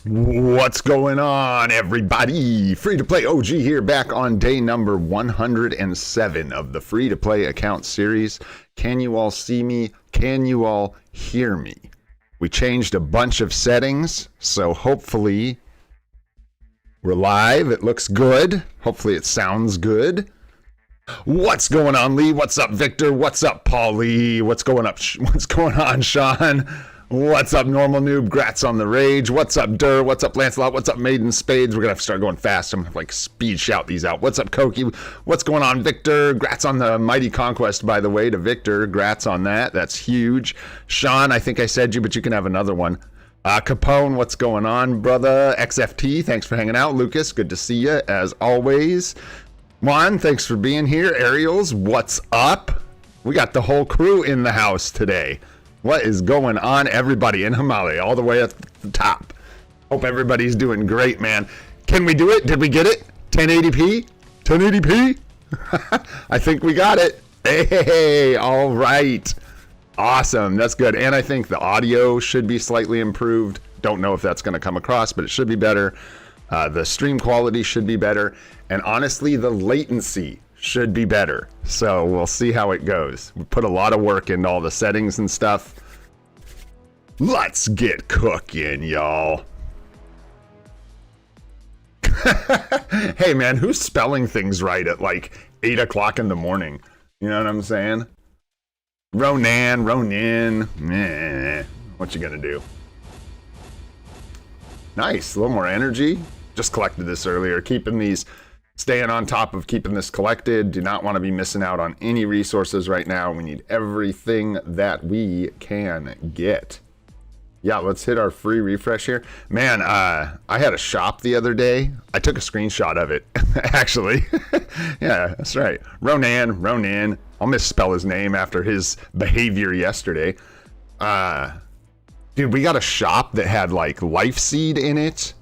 What's going on, everybody? Free to play OG here, back on day number 107 of the free to play account series. Can you all see me? Can you all hear me? We changed a bunch of settings, so hopefully we're live. It looks good. Hopefully it sounds good. What's going on, Lee? What's up, Victor? What's up, Paul Lee? What's going up? What's going on, Sean? What's up, Normal Noob? Grats on the rage. What's up, Durr? What's up, Lancelot? What's up, Maiden Spades? We're gonna have to start going fast. I'm gonna like speed shout these out. What's up, Koki? What's going on, Victor? Grats on the mighty conquest, by the way, to Victor. Grats on that. That's huge. Sean, I think I said you, but you can have another one. Capone, what's going on, brother? XFT, thanks for hanging out. Lucas, good to see you as always. Juan, thanks for being here. Ariels, what's up? We got the whole crew in the house today. What is going on, everybody in Himalaya, all the way at the top? Hope everybody's doing great, man. Can we do it? Did we get it? 1080p? 1080p? I think we got it. Hey, all right. Awesome. That's good. And I think the audio should be slightly improved. Don't know if that's going to come across, but it should be better. The stream quality should be better. And honestly, the latency should be better. So we'll see how it goes. We put a lot of work into all the settings and stuff. Let's get cooking, y'all. Hey man, who's spelling things right at like 8 o'clock in the morning? You know what I'm saying? Ronin, meh. What you gonna do? Nice, a little more energy. Just collected this earlier, staying on top of keeping this collected. Do not want to be missing out on any resources right now. We need everything that we can get. Yeah, let's hit our free refresh here. Man, I had a shop the other day. I took a screenshot of it, actually. Yeah, that's right. Ronin. I'll misspell his name after his behavior yesterday. Dude, we got a shop that had like Life Seed in it,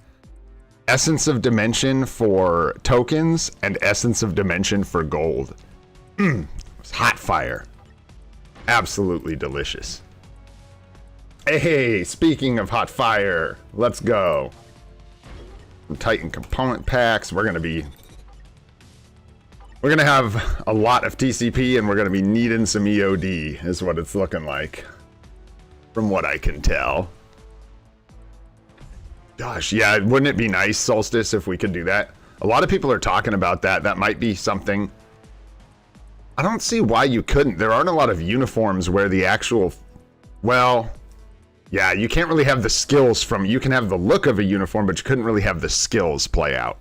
Essence of Dimension for tokens, and Essence of Dimension for gold. It's hot fire. Absolutely delicious. Hey, speaking of hot fire, let's go. Titan component packs. We're gonna have a lot of TCP, and we're gonna be needing some EOD, is what it's looking like, from what I can tell. Gosh, yeah, wouldn't it be nice, Solstice, if we could do that? A lot of people are talking about that. That might be something. I don't see why you couldn't. There aren't a lot of uniforms where the actual, well, yeah, you can't really have the skills from, you can have the look of a uniform, but you couldn't really have the skills play out,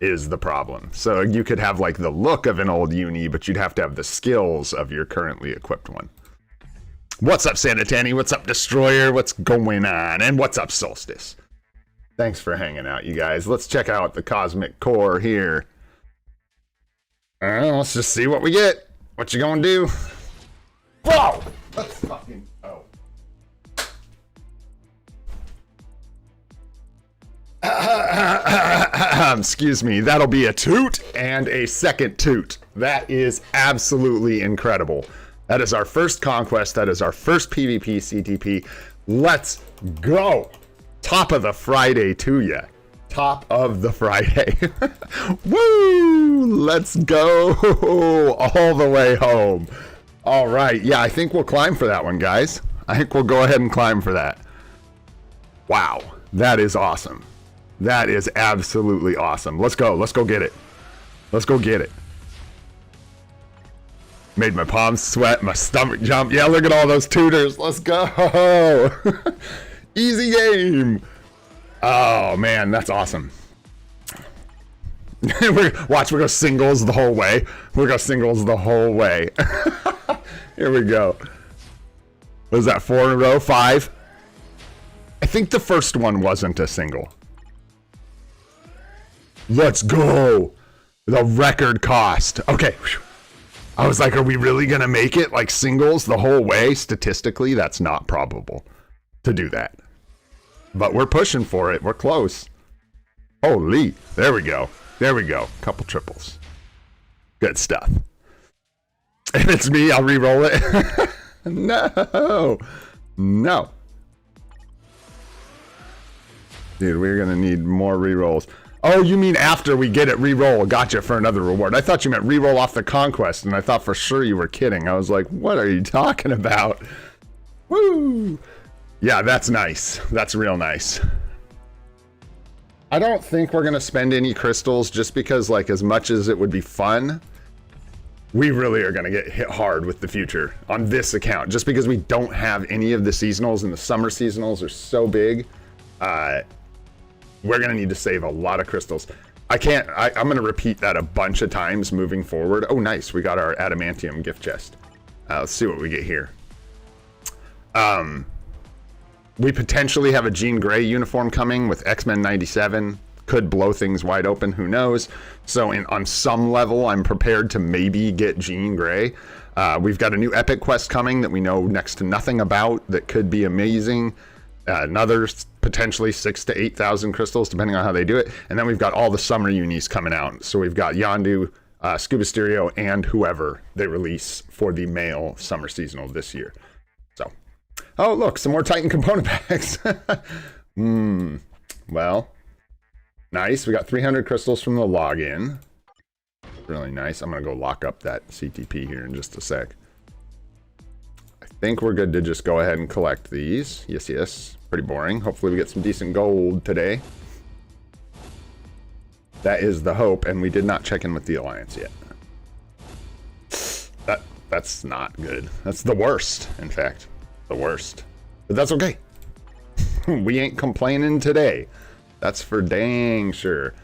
is the problem. So you could have like the look of an old uni, but you'd have to have the skills of your currently equipped one. What's up, Sanitani? What's up, Destroyer? What's going on? And what's up, Solstice? Thanks for hanging out, you guys. Let's check out the Cosmic Core here. Let's just see what we get. What you gonna do? Whoa! Let's fucking... Oh. Excuse me. That'll be a toot and a second toot. That is absolutely incredible. That is our first conquest. That is our first PvP CTP. Let's go. Top of the Friday to ya. Top of the Friday. Woo! Let's go all the way home. All right. Yeah, I think we'll climb for that one, guys. I think we'll go ahead and climb for that. Wow. That is awesome. That is absolutely awesome. Let's go. Let's go get it. Let's go get it. Made my palms sweat, my stomach jump. Yeah, look at all those tutors. Let's go. Easy game. Oh man, that's awesome. Watch, we go singles the whole way. We go singles the whole way. Here we go. What is that, 4 in a row? 5? I think the first one wasn't a single. Let's go. The record cost. Okay. I was like, are we really gonna make it like singles the whole way? Statistically, that's not probable to do that. But we're pushing for it. We're close. Holy. There we go. There we go. Couple triples. Good stuff. And it's me. I'll re-roll it. No. No. Dude, we're gonna need more rerolls. Oh, you mean after we get it, reroll? Gotcha, for another reward. I thought you meant reroll off the conquest, and I thought for sure you were kidding. I was like, what are you talking about? Woo! Yeah, that's nice. That's real nice. I don't think we're gonna spend any crystals just because, like, as much as it would be fun, we really are gonna get hit hard with the future on this account, just because we don't have any of the seasonals, and the summer seasonals are so big. We're gonna need to save a lot of crystals. I'm gonna repeat that a bunch of times moving forward. Oh, nice, we got our adamantium gift chest. Let's see what we get here. We potentially have a Jean Grey uniform coming with X-Men 97. Could blow things wide open, who knows? So on some level, I'm prepared to maybe get Jean Grey. We've got a new epic quest coming that we know next to nothing about that could be amazing. Another potentially 6,000 to 8,000 crystals, depending on how they do it. And then we've got all the summer unis coming out. So we've got Yondu, Scuba Stereo, and whoever they release for the male summer seasonal this year. So, oh, look, some more Titan component packs. Well, nice. We got 300 crystals from the login. Really nice. I'm going to go lock up that CTP here in just a sec. I think we're good to just go ahead and collect these. Yes, yes. Pretty boring. Hopefully we get some decent gold today. That is the hope, and we did not check in with the Alliance yet. That's not good. That's the worst, in fact. The worst. But that's okay. We ain't complaining today. That's for dang sure.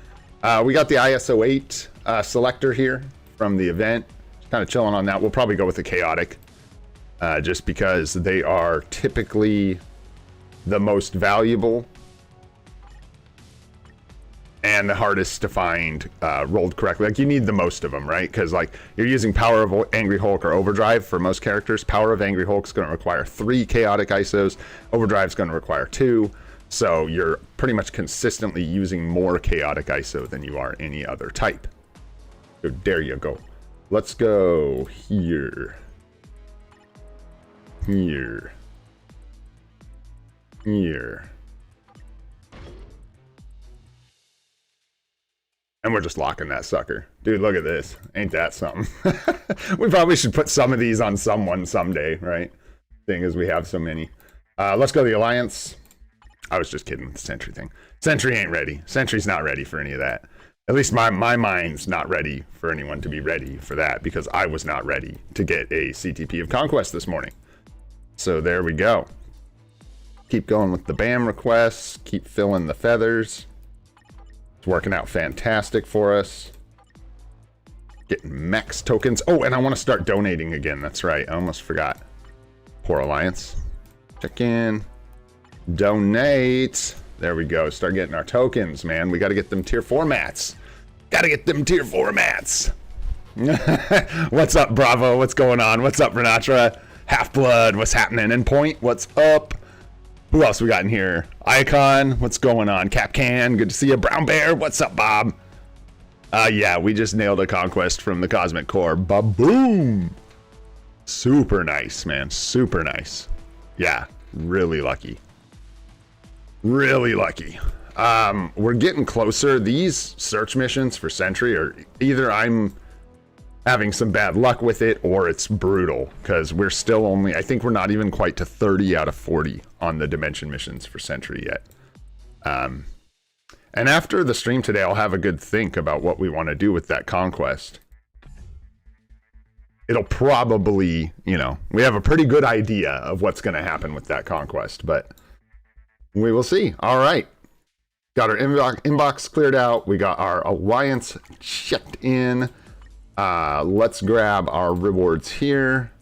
We got the ISO 8 selector here from the event. Kind of chilling on that. We'll probably go with the chaotic. Just because they are typically the most valuable and the hardest to find rolled correctly. Like, you need the most of them, right? Because, like, you're using Power of Angry Hulk or Overdrive for most characters. Power of Angry Hulk is going to require 3 chaotic ISOs. Overdrive is going to require 2. So you're pretty much consistently using more chaotic ISO than you are any other type. So there you go. Let's go here. Here. And we're just locking that sucker. Dude, look at this. Ain't that something? We probably should put some of these on someone someday, right? Seeing as we have so many. Let's go to the Alliance. I was just kidding with the Sentry thing. Sentry ain't ready. Sentry's not ready for any of that. At least my mind's not ready for anyone to be ready for that, because I was not ready to get a CTP of Conquest this morning. So there we go. Keep going with the BAM requests. Keep filling the feathers. It's working out fantastic for us. Getting max tokens. Oh, and I want to start donating again. That's right. I almost forgot. Poor Alliance. Check in. Donate. There we go. Start getting our tokens, man. We got to get them tier 4 mats. Got to get them tier 4 mats. What's up, Bravo? What's going on? What's up, Renatra? Half-Blood, what's happening? Endpoint, what's up? Who else we got in here? Icon, what's going on? Capcan, good to see you. Brown Bear, what's up, Bob? Yeah, we just nailed a conquest from the Cosmic Core. Ba-boom! Super nice, man. Super nice. Yeah, really lucky. Really lucky. We're getting closer. These search missions for Sentry are either I'm having some bad luck with it, or it's brutal, because we're still only, I think we're not even quite to 30 out of 40 on the Dimension missions for Sentry yet. And after the stream today, I'll have a good think about what we want to do with that conquest. It'll probably, you know, we have a pretty good idea of what's going to happen with that conquest, but we will see. All right. Got our inbox cleared out. We got our Alliance checked in. Let's grab our rewards here.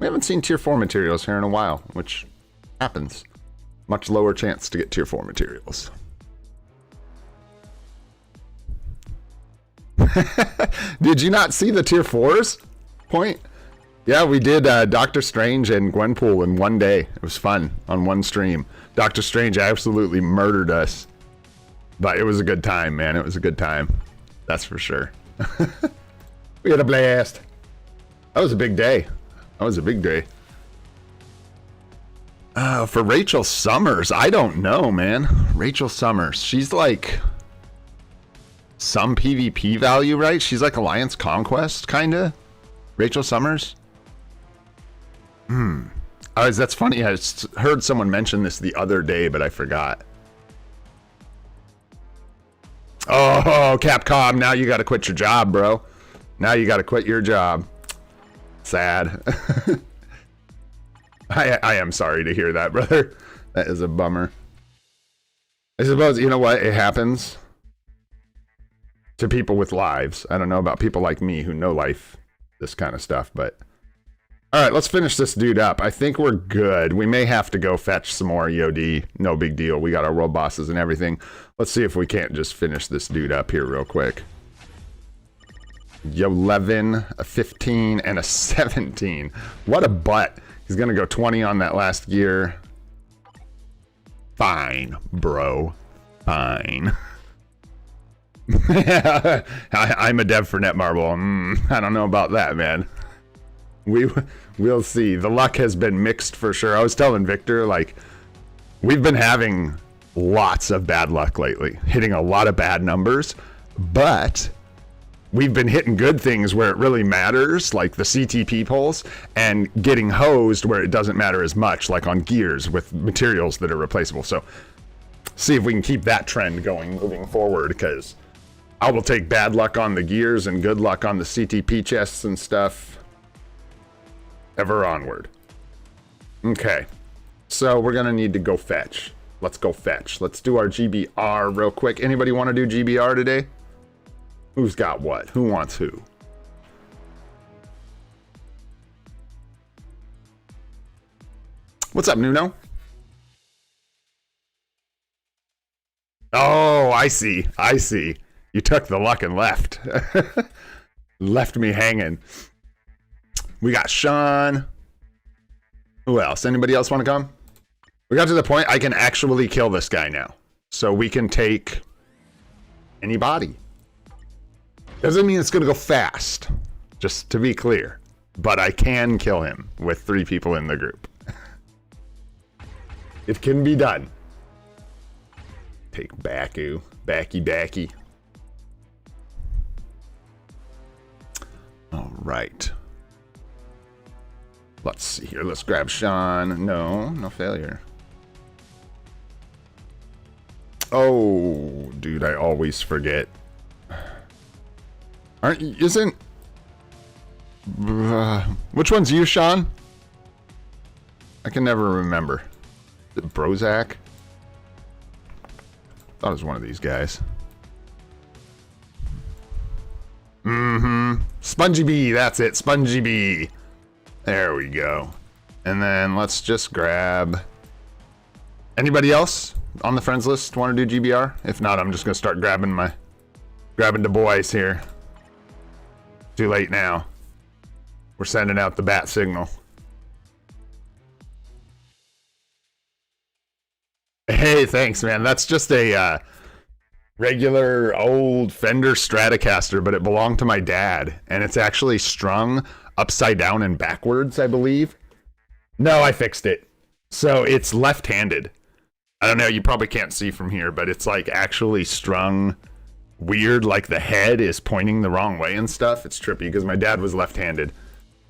We haven't seen tier 4 materials here in a while, which happens. Much lower chance to get tier 4 materials. Did you not see the tier 4s? Point? Yeah, we did Doctor Strange and Gwenpool in one day. It was fun on one stream. Doctor Strange absolutely murdered us. But it was a good time, man. It was a good time. That's for sure. We had a blast. That was a big day. That was a big day. For Rachel Summers, I don't know, man. Rachel Summers, she's like some PvP value, right? She's like Alliance Conquest, kinda. Rachel Summers. That's funny. I heard someone mention this the other day, but I forgot. Oh, Capcom, now you gotta quit your job, bro. Now you gotta quit your job. Sad. I am sorry to hear that, brother. That is a bummer. I suppose, you know what? It happens to people with lives. I don't know about people like me who know life, this kind of stuff, but... Alright, let's finish this dude up. I think we're good. We may have to go fetch some more EOD. No big deal. We got our world bosses and everything. Let's see if we can't just finish this dude up here real quick. 11, a 15, and a 17. What a butt. He's going to go 20 on that last gear. Fine, bro. Fine. I'm a dev for Netmarble. I don't know about that, man. We'll see. The luck has been mixed for sure. I was telling Victor, like, we've been having lots of bad luck lately. Hitting a lot of bad numbers. But... we've been hitting good things where it really matters, like the CTP pulls, and getting hosed where it doesn't matter as much, like on gears with materials that are replaceable. So, see if we can keep that trend going moving forward, because I will take bad luck on the gears and good luck on the CTP chests and stuff. Ever onward. Okay. So, we're going to need to go fetch. Let's go fetch. Let's do our GBR real quick. Anybody want to do GBR today? Who's got what? Who wants who? What's up, Nuno? Oh, I see. I see. You took the luck and left. Left me hanging. We got Sean. Who else? Anybody else want to come? We got to the point I can actually kill this guy now. So we can take anybody. Doesn't mean it's going to go fast, just to be clear. But I can kill him with 3 people in the group. It can be done. Take Baku. Backy. All right. Let's see here. Let's grab Sean. No failure. Oh, dude, I always forget. Isn't... which one's you, Sean? I can never remember. Is it Brozak? Thought it was one of these guys. Spongy Bee, that's it. Spongy Bee. There we go. And then let's just grab... anybody else on the friends list want to do GBR? If not, I'm just going to start grabbing the boys here. Too late now. We're sending out the bat signal. Hey, thanks, man. That's just a regular old Fender Stratocaster, but it belonged to my dad. And it's actually strung upside down and backwards, I believe. No, I fixed it. So it's left-handed. I don't know, you probably can't see from here, but it's like actually strung... weird, like the head is pointing the wrong way and stuff. It's trippy because my dad was left-handed,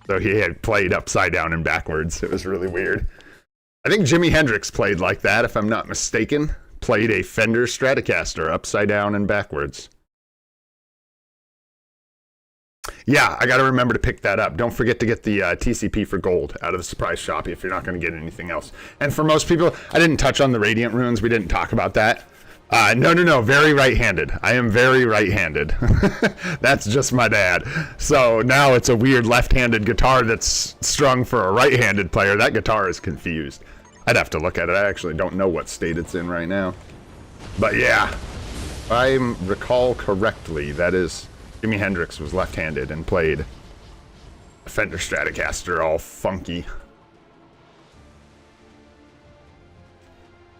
so he had played upside down and backwards. It was really weird. I think Jimi Hendrix played like that, if I'm not mistaken. Played a Fender Stratocaster upside down and backwards. Yeah, I gotta remember to pick that up. Don't forget to get the TCP for gold out of the surprise shop if you're not gonna get anything else. And for most people, I didn't touch on the Radiant runes. We didn't talk about that. No, very right-handed. I am very right-handed. That's just my dad. So now it's a weird left-handed guitar that's strung for a right-handed player. That guitar is confused. I'd have to look at it. I actually don't know what state it's in right now. But yeah, if I recall correctly, that is, Jimi Hendrix was left-handed and played a Fender Stratocaster all funky.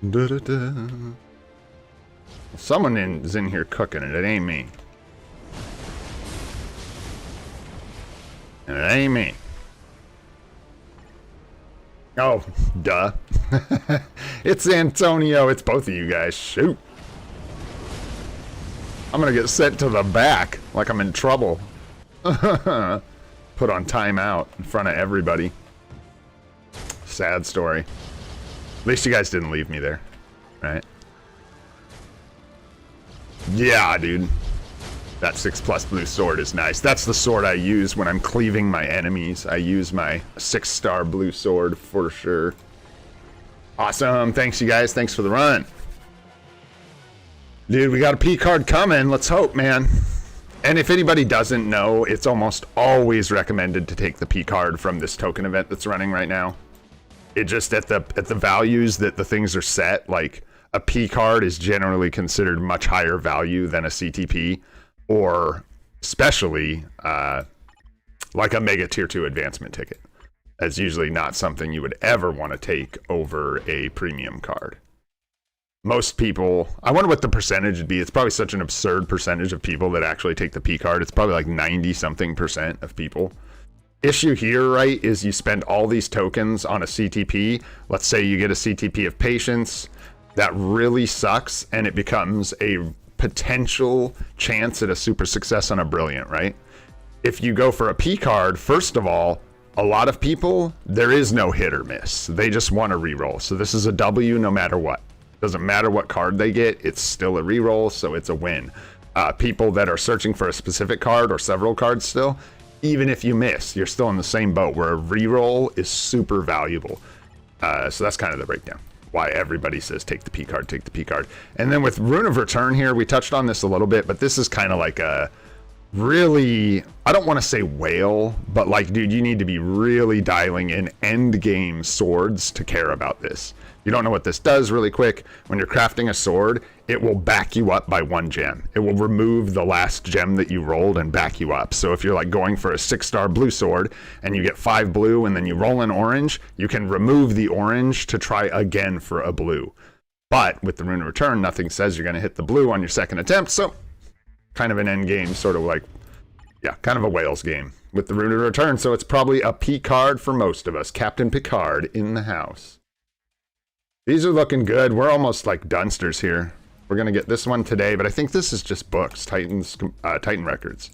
Da-da-da. Someone is in here cooking it. It ain't me. And it ain't me. Oh, duh. It's Antonio. It's both of you guys. Shoot. I'm gonna get sent to the back like I'm in trouble. Put on timeout in front of everybody. Sad story. At least you guys didn't leave me there, right? Yeah, dude. That 6+ blue sword is nice. That's the sword I use when I'm cleaving my enemies. I use my 6-star blue sword for sure. Awesome. Thanks, you guys. Thanks for the run. Dude, we got a P card coming. Let's hope, man. And if anybody doesn't know, it's almost always recommended to take the P card from this token event that's running right now. It just at the values that the things are set, like a P card is generally considered much higher value than a CTP, or especially like a mega tier 2 advancement ticket. That's usually not something you would ever want to take over a premium card. Most people, I wonder what the percentage would be. It's probably such an absurd percentage of people that actually take the P card. It's probably like 90-something% of people. Issue here, right, is you spend all these tokens on a CTP. Let's say you get a CTP of patience. That really sucks, and it becomes a potential chance at a super success on a brilliant, right? If you go for a P card, first of all, a lot of people, there is no hit or miss. They just want to reroll. So this is a W no matter what. Doesn't matter what card they get, it's still a reroll, so it's a win. People that are searching for a specific card or several cards still, even if you miss, you're still in the same boat where a reroll is super valuable. So that's kind of the breakdown. Why everybody says take the P card, take the P card. And then with Rune of Return here, we touched on this a little bit, but this is kind of like a really, I don't want to say whale, but like, dude, you need to be really dialing in end game swords to care about this. You don't know what this does really quick. When you're crafting a sword, it will back you up by 1 gem. It will remove the last gem that you rolled and back you up. So if you're like going for a 6-star blue sword and you get 5 blue and then you roll an orange, you can remove the orange to try again for a blue. But with the Rune of Return, nothing says you're going to hit the blue on your second attempt. So kind of an end game, sort of like, yeah, kind of a whales game with the Rune of Return. So it's probably a P card for most of us. Captain Picard in the house. These are looking good. We're almost like dunsters here. We're going to get this one today, but I think this is just books, Titan records,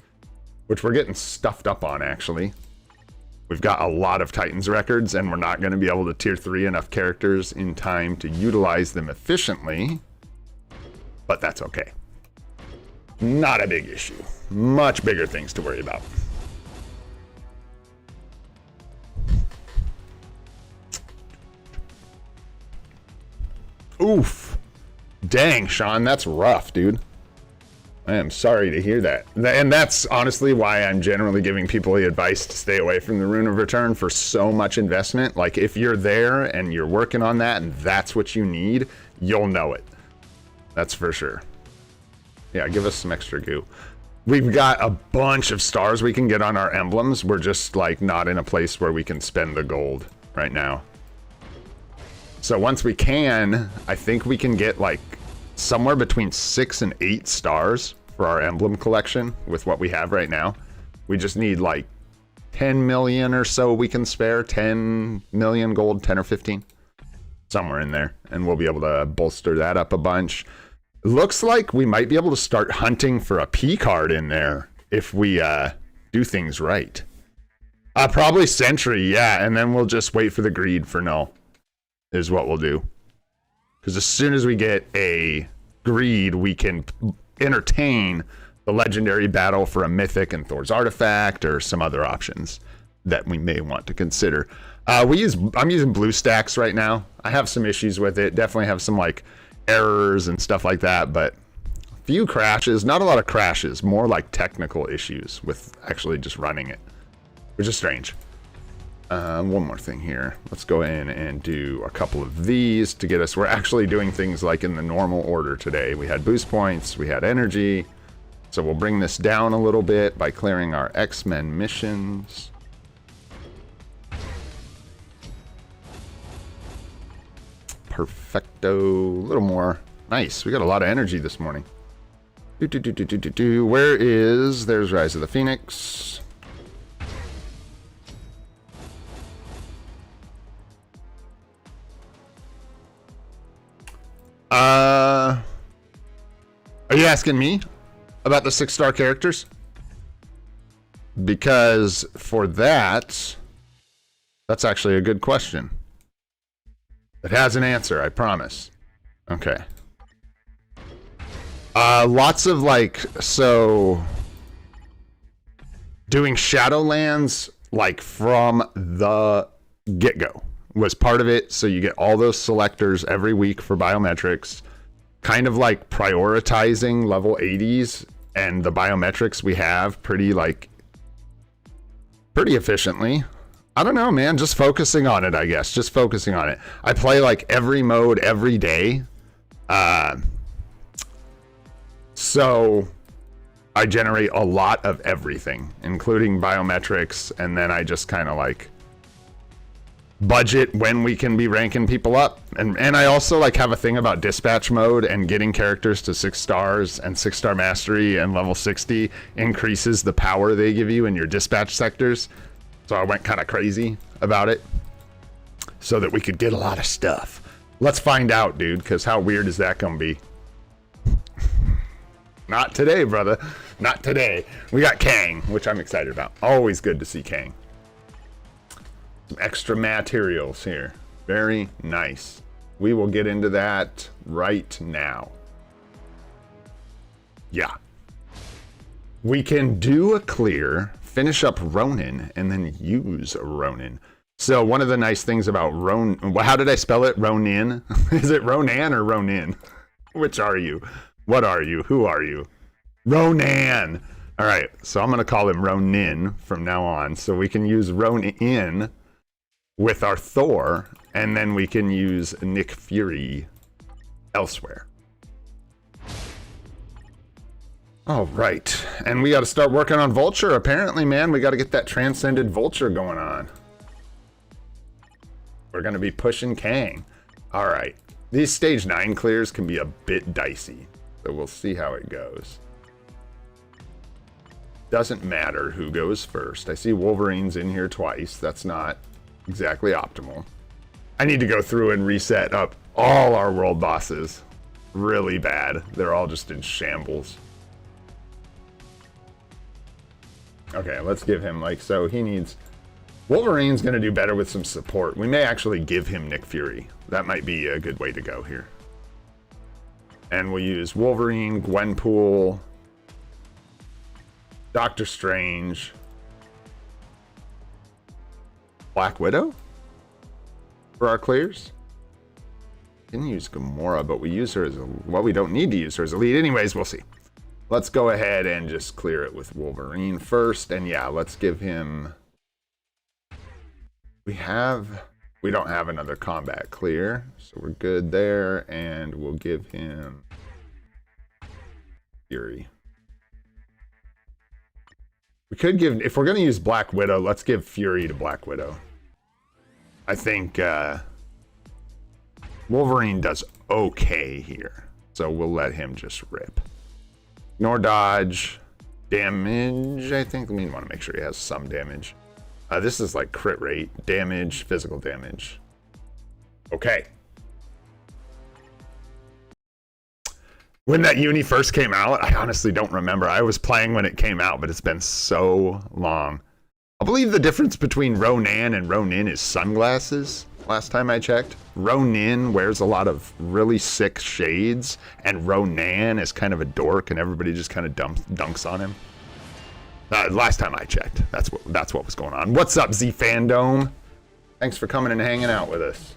which we're getting stuffed up on, actually. We've got a lot of Titans records, and we're not going to be able to tier 3 enough characters in time to utilize them efficiently, but that's okay. Not a big issue. Much bigger things to worry about. Oof. Dang, Sean, that's rough, dude. I am sorry to hear that. And that's honestly why I'm generally giving people the advice to stay away from the Rune of Return for so much investment. Like, if you're there and you're working on that and that's what you need, you'll know it. That's for sure. Yeah, give us some extra goo. We've got a bunch of stars we can get on our emblems. We're just, like, not in a place where we can spend the gold right now. So once we can, I think we can get like somewhere between 6 and 8 stars for our emblem collection with what we have right now. We just need like 10 million or so we can spare, 10 million gold, 10 or 15, somewhere in there. And we'll be able to bolster that up a bunch. Looks like we might be able to start hunting for a P card in there if we do things right. Probably Sentry, yeah, and then we'll just wait for the greed for null. Is what we'll do. Because as soon as we get a greed, we can entertain the legendary battle for a mythic and Thor's artifact or some other options that we may want to consider. I'm using BlueStacks right now. I have some issues with it. Definitely have some like errors and stuff like that, but a few crashes, not a lot of crashes, more like technical issues with actually just running it, which is strange. One more thing here. Let's go in and do a couple of these to get us. We're actually doing things like in the normal order today. We had boost points, we had energy. So we'll bring this down a little bit by clearing our X-Men missions. Perfecto. A little more. Nice. We got a lot of energy this morning. Where is... There's Rise of the Phoenix. Are you asking me about the 6-star characters? Because for that, that's actually a good question. It has an answer, I promise. Okay. Lots of like, so doing Shadowlands like from the get-go was part of it. So you get all those selectors every week for biometrics, kind of like prioritizing level 80s and the biometrics we have pretty efficiently. I don't know, man, just focusing on it, I guess. Just focusing on it. I play like every mode every day. So I generate a lot of everything, including biometrics, and then I just kind of like budget when we can be ranking people up. And I also like have a thing about dispatch mode, and getting characters to 6 stars and 6-star mastery and level 60 increases the power they give you in your dispatch sectors. So I went kind of crazy about it so that we could get a lot of stuff. Let's find out, dude, because how weird is that gonna be? Not today, brother. Not today. We got Kang, which I'm excited about. Always good to see Kang. Some extra materials here. Very nice. We will get into that right now. Yeah. We can do a clear, finish up Ronin, and then use Ronin. So one of the nice things about Ronin, how did I spell it? Ronin? Is it Ronan or Ronin? Which are you? What are you? Who are you? Ronan. All right, so I'm going to call him Ronin from now on. So we can use Ronin with our Thor, and then we can use Nick Fury elsewhere. All right, and we got to start working on Vulture. Apparently, man, we got to get that transcended Vulture going on. We're going to be pushing Kang. All right, these stage 9 clears can be a bit dicey, so we'll see how it goes. Doesn't matter who goes first. I see Wolverine's in here twice. That's not exactly optimal. I need to go through and reset up all our world bosses really bad. They're all just in shambles. Okay, let's give him like, so he needs, Wolverine's going to do better with some support. We may actually give him Nick Fury. That might be a good way to go here. And we'll use Wolverine, Gwenpool, Doctor Strange, Black Widow for our clears. Didn't use Gamora, but we use her as a, well, we don't need to use her as a lead. Anyways, we'll see. Let's go ahead and just clear it with Wolverine first. And yeah, let's give him, we don't have another combat clear, so we're good there. And we'll give him Fury. We could give, if we're going to use Black Widow, let's give Fury to Black Widow. I think Wolverine does okay here, so we'll let him just rip. Ignore dodge, damage, I think. We want to make sure he has some damage. This is like crit rate, damage, physical damage. Okay. When that uni first came out, I honestly don't remember. I was playing when it came out, but it's been so long. I believe the difference between Ronan and Ronin is sunglasses, last time I checked. Ronin wears a lot of really sick shades, and Ronan is kind of a dork, and everybody just kind of dunks on him. Last time I checked, that's what was going on. What's up, Z Fandom? Thanks for coming and hanging out with us.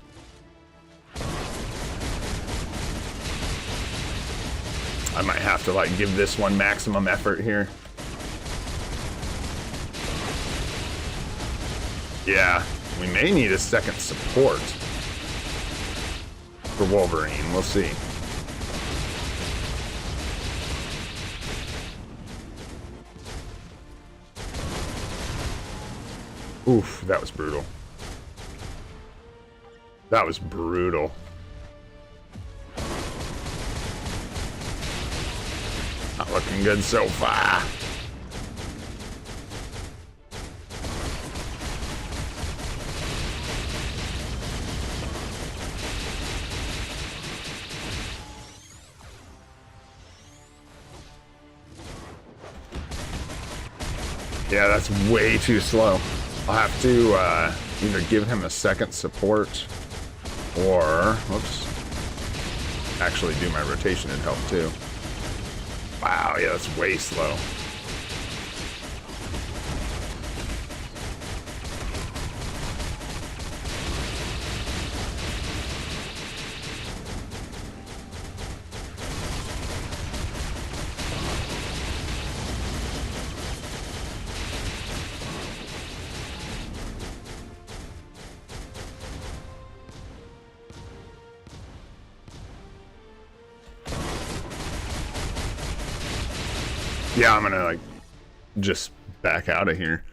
I might have to like give this one maximum effort here. Yeah, we may need a second support for Wolverine. We'll see. Oof, that was brutal. That was brutal. Not looking good so far. Yeah, that's way too slow. I'll have to either give him a second support or, whoops, actually do my rotation and help too. Wow, yeah, that's way slow. Yeah, I'm gonna like just back out of here.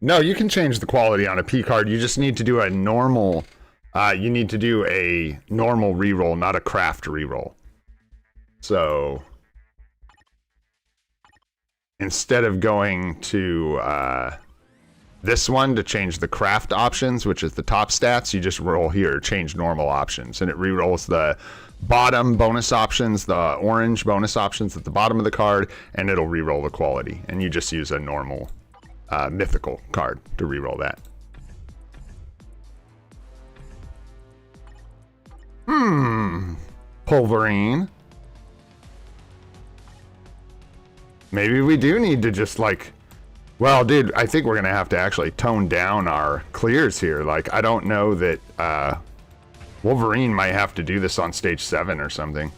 No, you can change the quality on a P card. You just need to do a normal. You need to do a normal reroll, not a craft reroll. So instead of going to this one to change the craft options, which is the top stats, you just roll here, change normal options, and it rerolls the bottom bonus options, the orange bonus options at the bottom of the card, and it'll reroll the quality. And you just use a normal mythical card to reroll that. Pulverine. Maybe we do need to just like, well, dude, I think we're gonna have to actually tone down our clears here. Like, I don't know that Wolverine might have to do this on stage 7 or something.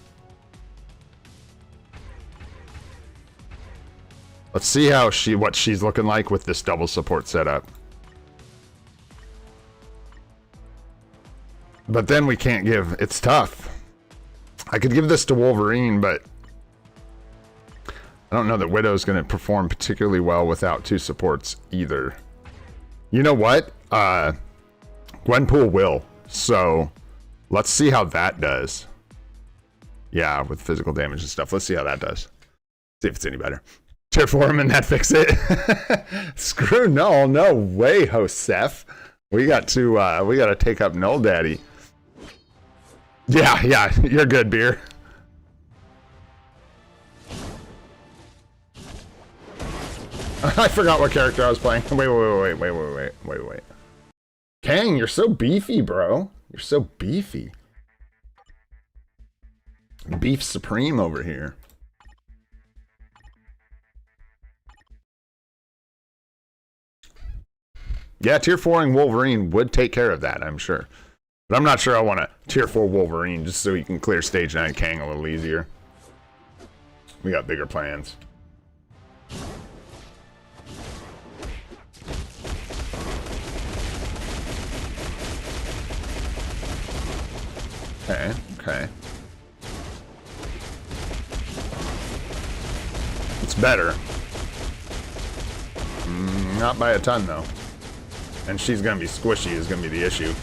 Let's see how what she's looking like with this double support setup. But then we can't give, it's tough. I could give this to Wolverine, but I don't know that Widow's going to perform particularly well without 2 supports either. You know what? Gwenpool will. So let's see how that does. Yeah, with physical damage and stuff. Let's see how that does. See if it's any better. Tier 4 him and that fix it. Screw Null. No way, Joseph. We got to take up Null Daddy. Yeah, you're good, Beer. I forgot what character I was playing. Wait. Kang, you're so beefy, bro. You're so beefy. Beef Supreme over here. Yeah, tier 4ing Wolverine would take care of that, I'm sure. But I'm not sure I want to tier 4 Wolverine just so he can clear stage 9 Kang a little easier. We got bigger plans. Okay. It's better. Not by a ton, though. And she's gonna be squishy is gonna be the issue.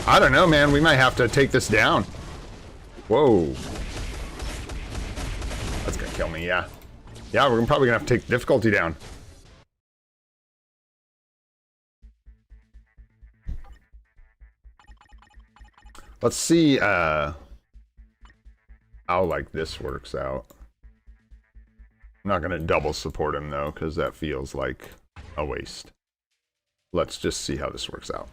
I don't know, man. We might have to take this down. Whoa. That's gonna kill me, yeah. Yeah, we're probably gonna have to take difficulty down. Let's see how like this works out. I'm not gonna double support him though, because that feels like a waste. Let's just see how this works out.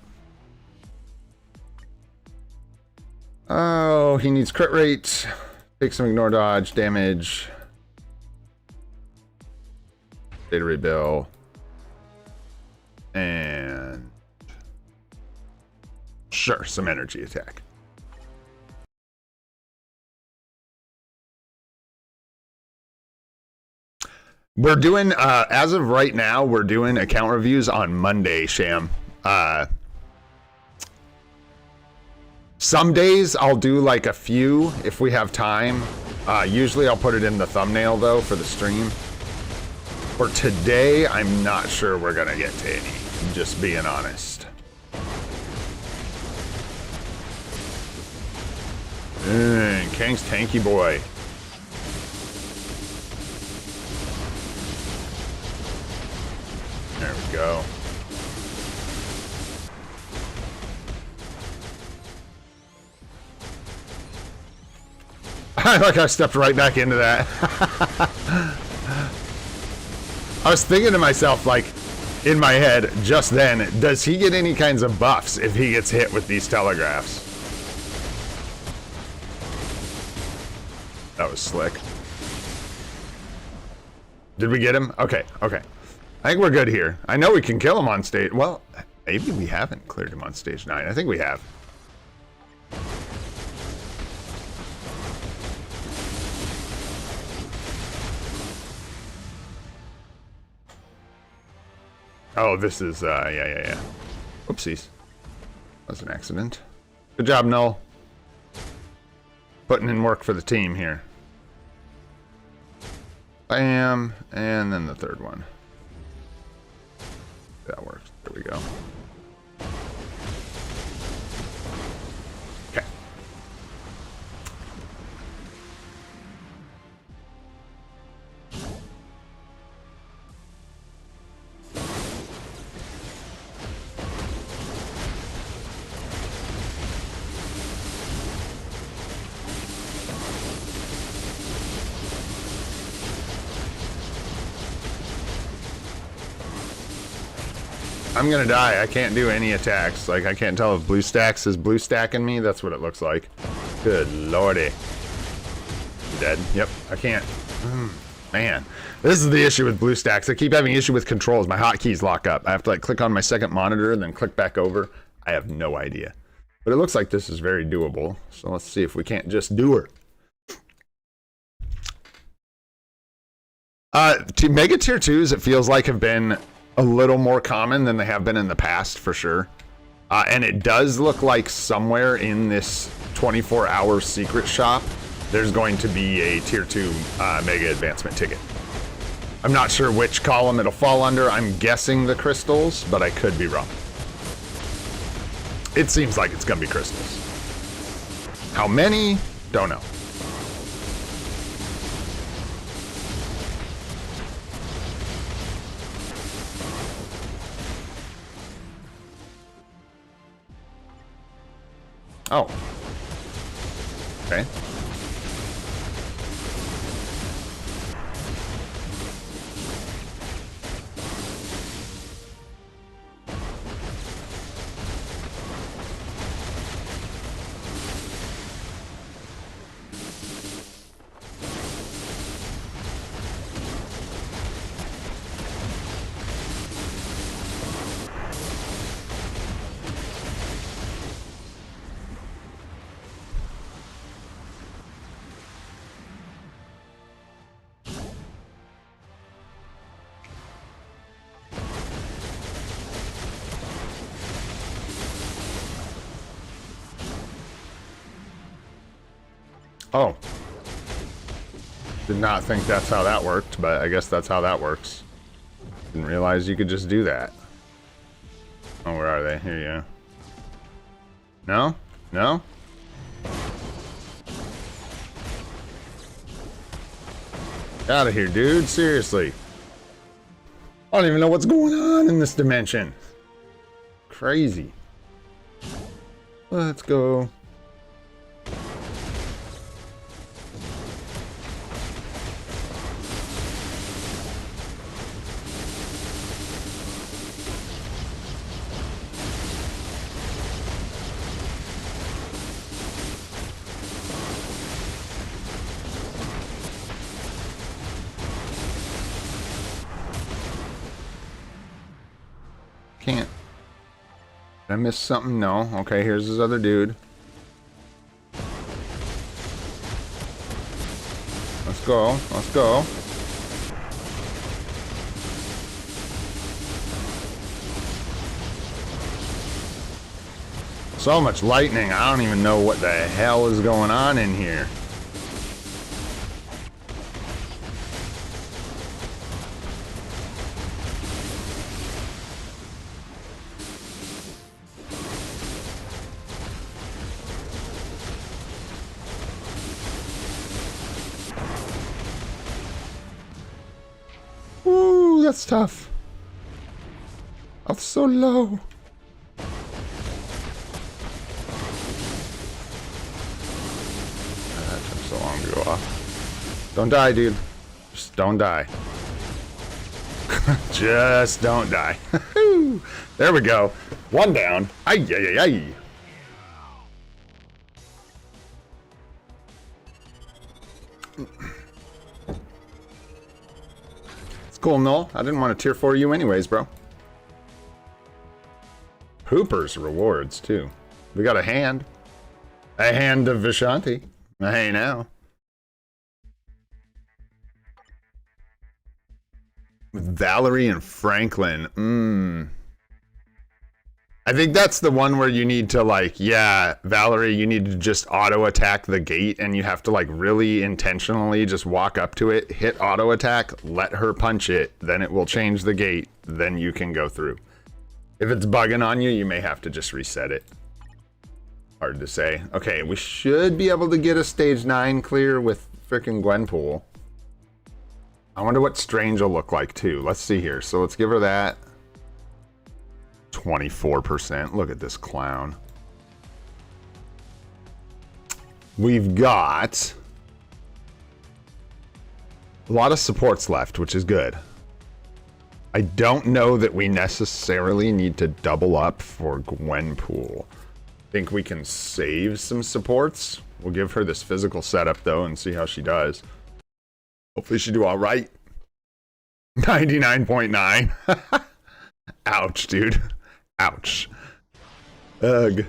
Oh, he needs crit rate. Take some ignore dodge, damage. Data ray bill. And sure, some energy attack. We're doing, as of right now, we're doing account reviews on Monday, Sham. Some days I'll do like a few if we have time. Usually I'll put it in the thumbnail though for the stream. For today, I'm not sure we're gonna get to any, just being honest. Kang's tanky boy. There we go. Like I stepped right back into that. I was thinking to myself, like, in my head, just then, does he get any kinds of buffs if he gets hit with these telegraphs? That was slick. Did we get him? Okay, okay. I think we're good here. I know we can kill him on stage. Well, maybe we haven't cleared him on stage 9. I think we have. Oh, this is, yeah. Oopsies. That was an accident. Good job, Null. Putting in work for the team here. Bam, and then the third one. That works. There we go. Okay. I'm gonna die. I can't do any attacks. Like, I can't tell if blue stacks is blue stacking me. That's what it looks like. Good lordy. Dead. Yep, I can't. Man, this is the issue with blue stacks. I keep having issue with controls. My hotkeys lock up. I have to, like, click on my second monitor and then click back over. I have no idea. But it looks like this is very doable. So let's see if we can't just do her. Mega tier 2s, it feels like, have been a little more common than they have been in the past, for sure. And it does look like somewhere in this 24-hour secret shop, there's going to be a tier 2 mega advancement ticket. I'm not sure which column it'll fall under. I'm guessing the crystals, but I could be wrong. It seems like it's gonna be crystals. How many? Don't know. Oh. Okay. Oh. Did not think that's how that worked, but I guess that's how that works. Didn't realize you could just do that. Oh, where are they? Here you go. No? No? Out of here, dude. Seriously. I don't even know what's going on in this dimension. Crazy. Let's go. Can't. Did I miss something? No. Okay, here's this other dude. Let's go. Let's go. So much lightning. I don't even know what the hell is going on in here. that's tough. I'm so low. That took so long to go off. Don't die, dude. Just don't die. Just don't die. There we go. One down. Ay, ay, ay, ay. It's cool, Null. I didn't want to tier 4 you anyways, bro. Hooper's rewards, too. We got a hand. A hand of Vishanti. Hey, now. Valerie and Franklin. I think that's the one where you need to, like, yeah, Valerie, you need to just auto attack the gate, and you have to, like, really intentionally just walk up to it, hit auto attack, let her punch it, then it will change the gate, then you can go through. If it's bugging on you, you may have to just reset it. Hard to say. Okay, we should be able to get a stage 9 clear with frickin' Gwenpool. I wonder what Strange will look like, too. Let's see here. So let's give her that. 24%. Look at this clown. We've got a lot of supports left, which is good. I don't know that we necessarily need to double up for Gwenpool. Think we can save some supports. We'll give her this physical setup, though, and see how she does. Hopefully she do all right. 99.9. Ouch, dude. Ouch. Ugh.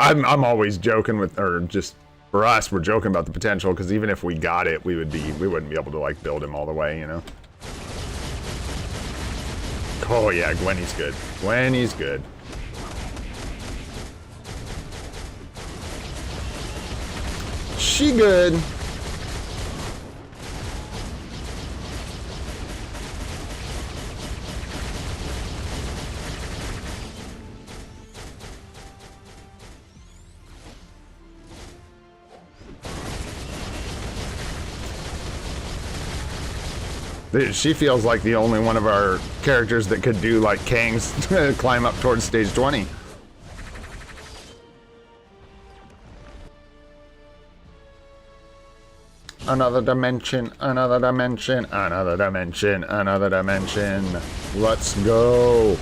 I'm always joking with, or just for us, we're joking about the potential, because even if we got it, we wouldn't be able to, like, build him all the way, you know. Oh yeah, Gwenny's good. Gwenny's good. She good. She feels like the only one of our characters that could do like Kang's climb up towards stage 20. Another dimension, another dimension, another dimension, another dimension. Let's go.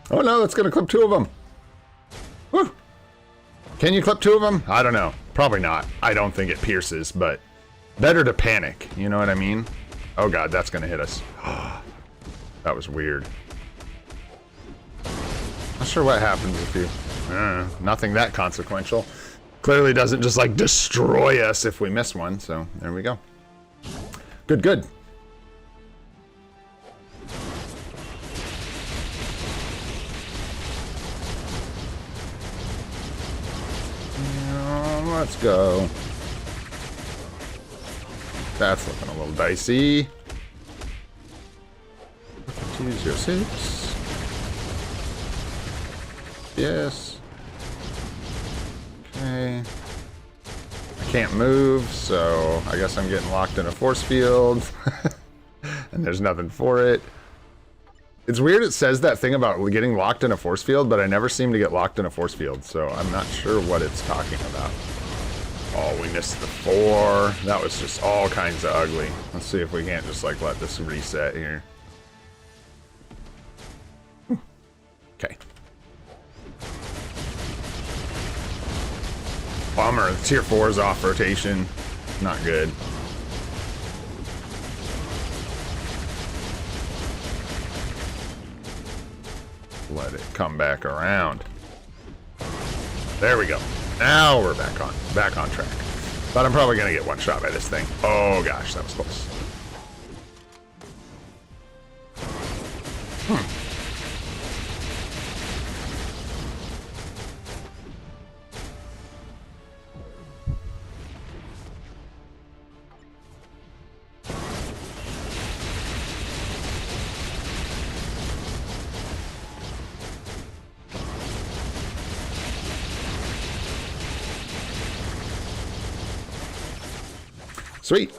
Oh no, it's gonna clip 2 of them. Woo. Can you clip 2 of them? I don't know. Probably not. I don't think it pierces, but better to panic. You know what I mean? Oh god, that's gonna hit us. That was weird. Not sure what happens if you... nothing that consequential. Clearly doesn't just like destroy us if we miss one, so there we go. Good, good. Let's go. That's looking a little dicey. 206. Yes. Okay. I can't move, so I guess I'm getting locked in a force field. And there's nothing for it. It's weird it says that thing about getting locked in a force field, but I never seem to get locked in a force field, so I'm not sure what it's talking about. Oh, we missed the 4. That was just all kinds of ugly. Let's see if we can't just like let this reset here. Okay. Bummer, the tier 4 is off rotation. Not good. Let it come back around. There we go. Now we're back on track. But I'm probably gonna get one shot by this thing. Oh gosh, that was close. Sweet.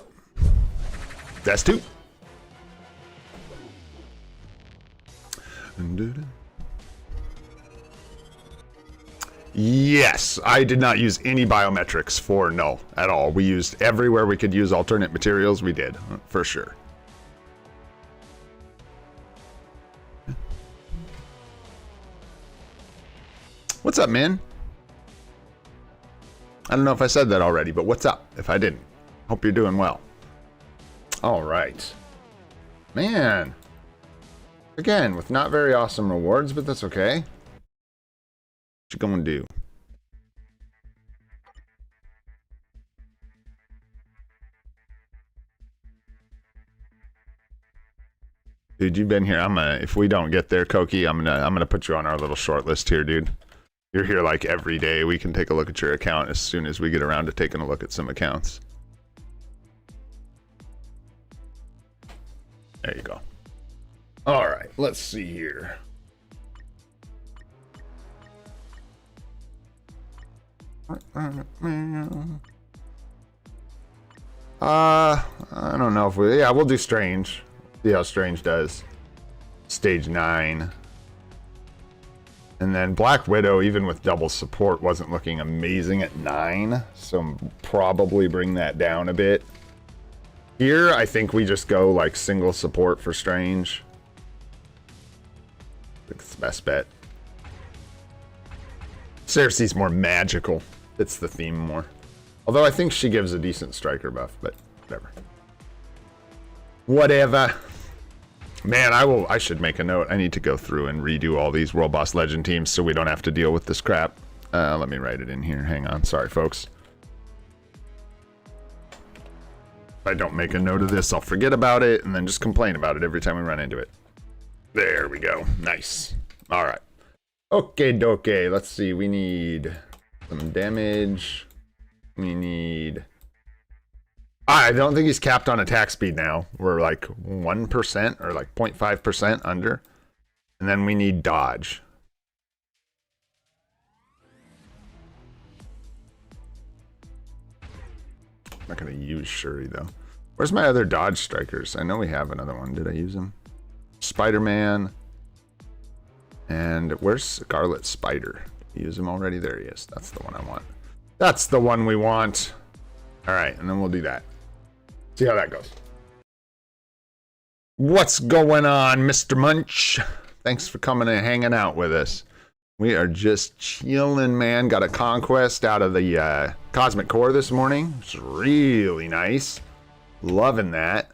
That's 2. Yes, I did not use any biometrics for null at all. We used everywhere we could use alternate materials, we did, for sure. What's up, man? I don't know if I said that already, but what's up if I didn't? Hope you're doing well. All right. Man. Again, with not very awesome rewards, but that's okay. What you gonna do? Dude, you've been here. If we don't get there, Koki, I'm gonna put you on our little short list here, dude. You're here like every day. We can take a look at your account as soon as we get around to taking a look at some accounts. There you go. All right, let's see here. I don't know if we... Yeah, we'll do Strange. See how Strange does. Stage 9. And then Black Widow, even with double support, wasn't looking amazing at 9. So probably bring that down a bit. Here, I think we just go like single support for Strange. I think it's the best bet. Cersei's more magical. Fits the theme more. Although I think she gives a decent striker buff, but whatever. Whatever. Man, I should make a note. I need to go through and redo all these World Boss Legend teams so we don't have to deal with this crap. Let me write it in here. Hang on. Sorry, folks. If I don't make a note of this, I'll forget about it and then just complain about it every time we run into it. There we go. Nice. All right. Okay, doke. Let's see. We need some damage. We need... I don't think he's capped on attack speed now. We're like 1% or like 0.5% under. And then we need dodge. I'm not going to use Shuri though. Where's my other dodge strikers? I know we have another one. Did I use him? Spider-Man. And where's Scarlet Spider? Did I use him already? There he is. That's the one I want. That's the one we want. All right, and then we'll do that. See how that goes. What's going on, Mr. Munch? Thanks for coming and hanging out with us. We are just chilling, man. Got a conquest out of the Cosmic Core this morning. It's really nice. Loving that.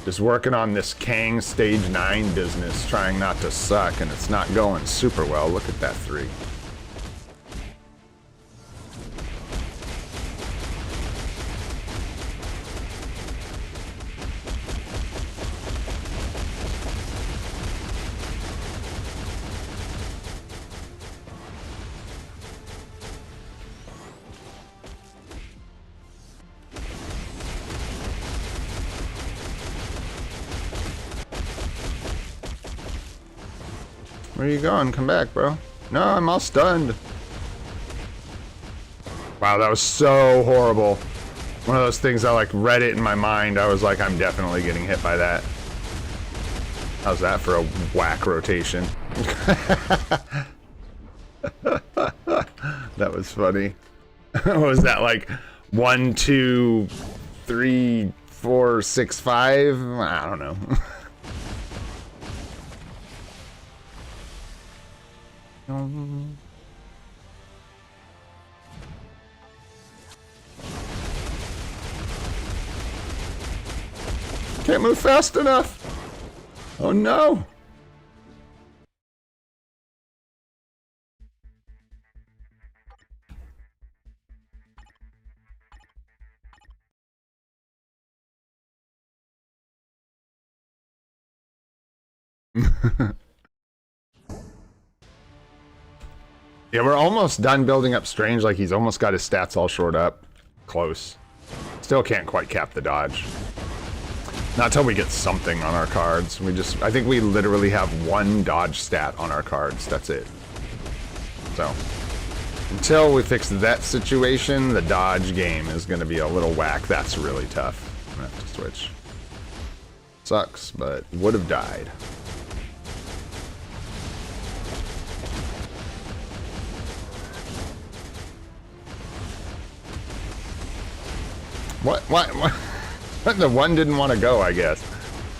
Just working on this Kang Stage 9 business, trying not to suck, and it's not going super well. Look at that 3. Where are you going? Come back, bro. No, I'm all stunned. Wow, that was so horrible. One of those things I like read it in my mind. I was like, I'm definitely getting hit by that. How's that for a whack rotation? That was funny. What was that, like 1, 2, 3, 4, 6, 5? I don't know. Can't move fast enough. Oh no. Yeah, we're almost done building up Strange. Like, he's almost got his stats all shored up. Close. Still can't quite cap the dodge. Not until we get something on our cards. I think we literally have 1 dodge stat on our cards. That's it. So, Until we fix that situation, the dodge game is going to be a little whack. That's really tough. I'm going to have to switch. Sucks, but would have died. What? The one didn't want to go, I guess.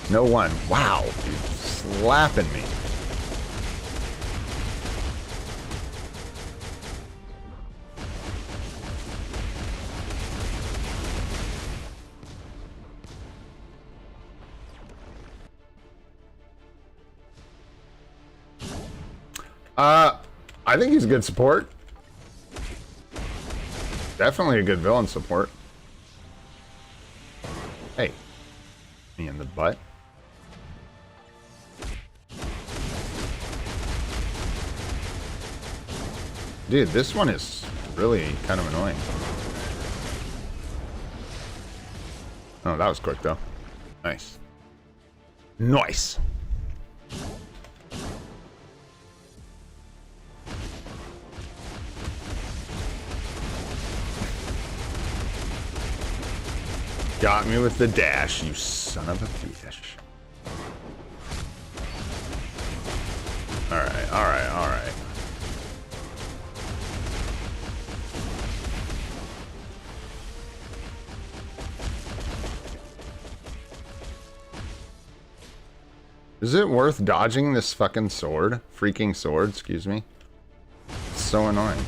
No one. Wow, dude, slapping me. I think he's a good support. Definitely a good villain support. Hey. Me in the butt. Dude, this one is really kind of annoying. Oh, that was quick though. Nice. Nice. Got me with the dash, you son of a bitch. Alright, alright, alright. Is it worth dodging this fucking sword? Freaking sword, excuse me. It's so annoying.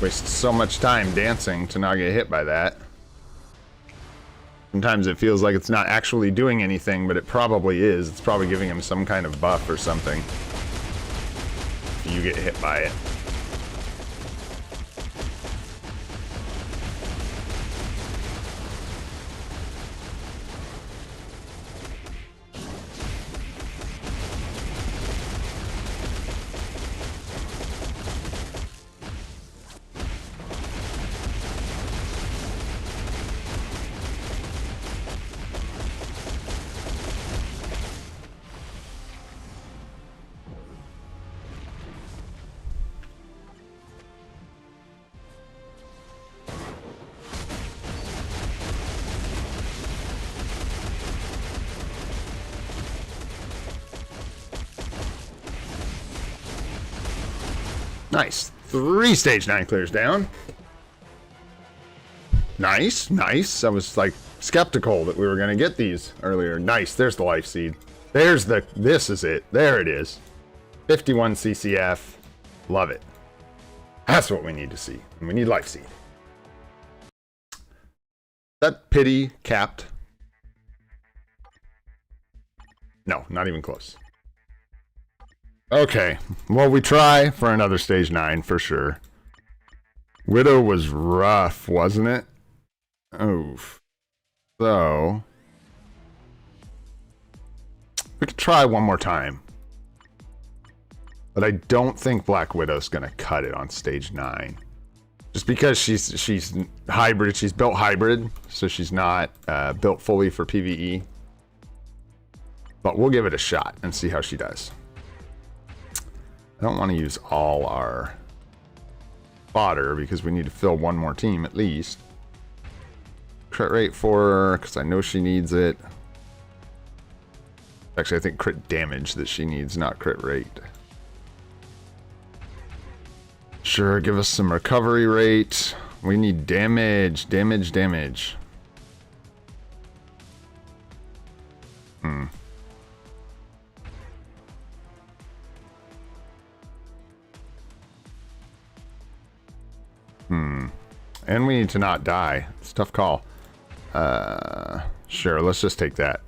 Waste so much time dancing to not get hit by that. Sometimes it feels like it's not actually doing anything, but it probably is. It's probably giving him some kind of buff or something. If you get hit by it. Nice. 3 stage 9 clears down. Nice, nice. I was like skeptical that we were going to get these earlier. Nice. There's the life seed. There's the, this is it. There it is. 51 CCF. Love it. That's what we need to see. And we need life seed. That pity capped? No, not even close. Okay, well, we try for another stage 9 for sure. Widow was rough, wasn't it? Oof. So we could try one more time. But I don't think Black Widow's gonna cut it on stage 9. Just because she's hybrid, she's built hybrid, so she's not built fully for PvE. But we'll give it a shot and see how she does. I don't want to use all our fodder because we need to fill one more team at least. Crit rate for her, because I know she needs it. Actually, I think crit damage that she needs, not crit rate. Sure, give us some recovery rate. We need damage, damage, damage. And we need to not die. It's a tough call. Sure, let's just take that.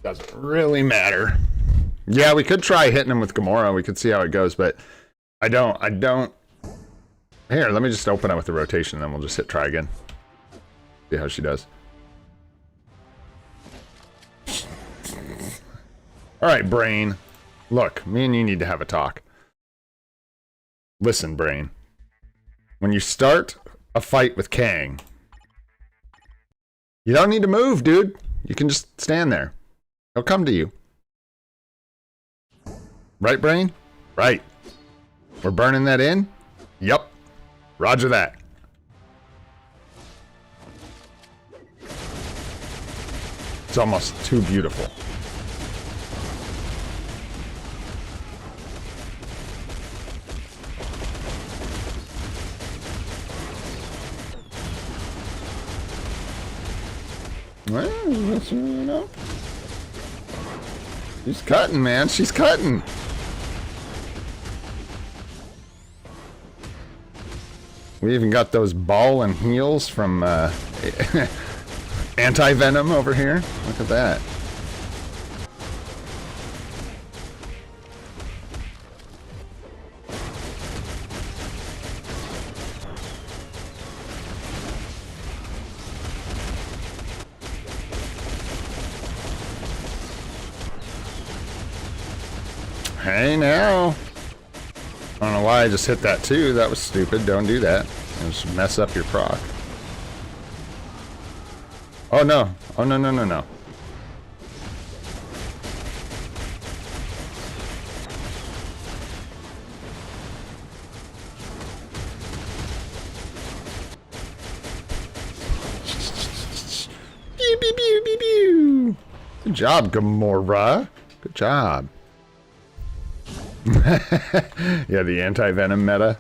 Doesn't really matter. Yeah, we could try hitting him with Gamora. We could see how it goes, but I don't. Here, let me just open it with the rotation, then we'll just hit try again. See how she does. Alright, Brain. Look, me and you need to have a talk. Listen, Brain. When you start a fight with Kang, you don't need to move, dude. You can just stand there. He'll come to you. Right, Brain? Right. We're burning that in? Yup. Roger that. It's almost too beautiful. Well, you know. She's cutting, man. She's cutting. We even got those ball and heels from Anti-Venom over here. Look at that. Hey now. I don't know why I just hit that too. That was stupid. Don't do that. It'll just mess up your proc. Oh no. Oh no, no, no, no. Pew, pew, pew, pew, pew. Good job, Gamora. Good job. Yeah, the anti-venom meta.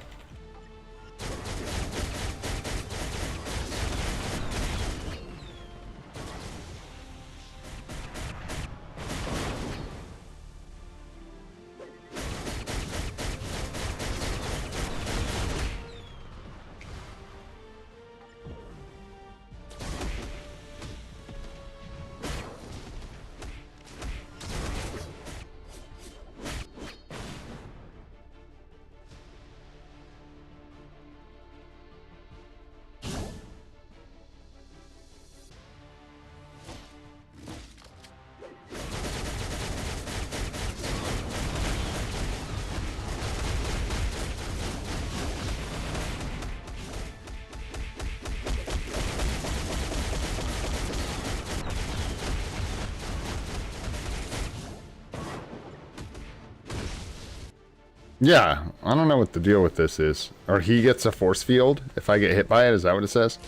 Yeah, I don't know what the deal with this is. Or he gets a force field if I get hit by it, is that what it says?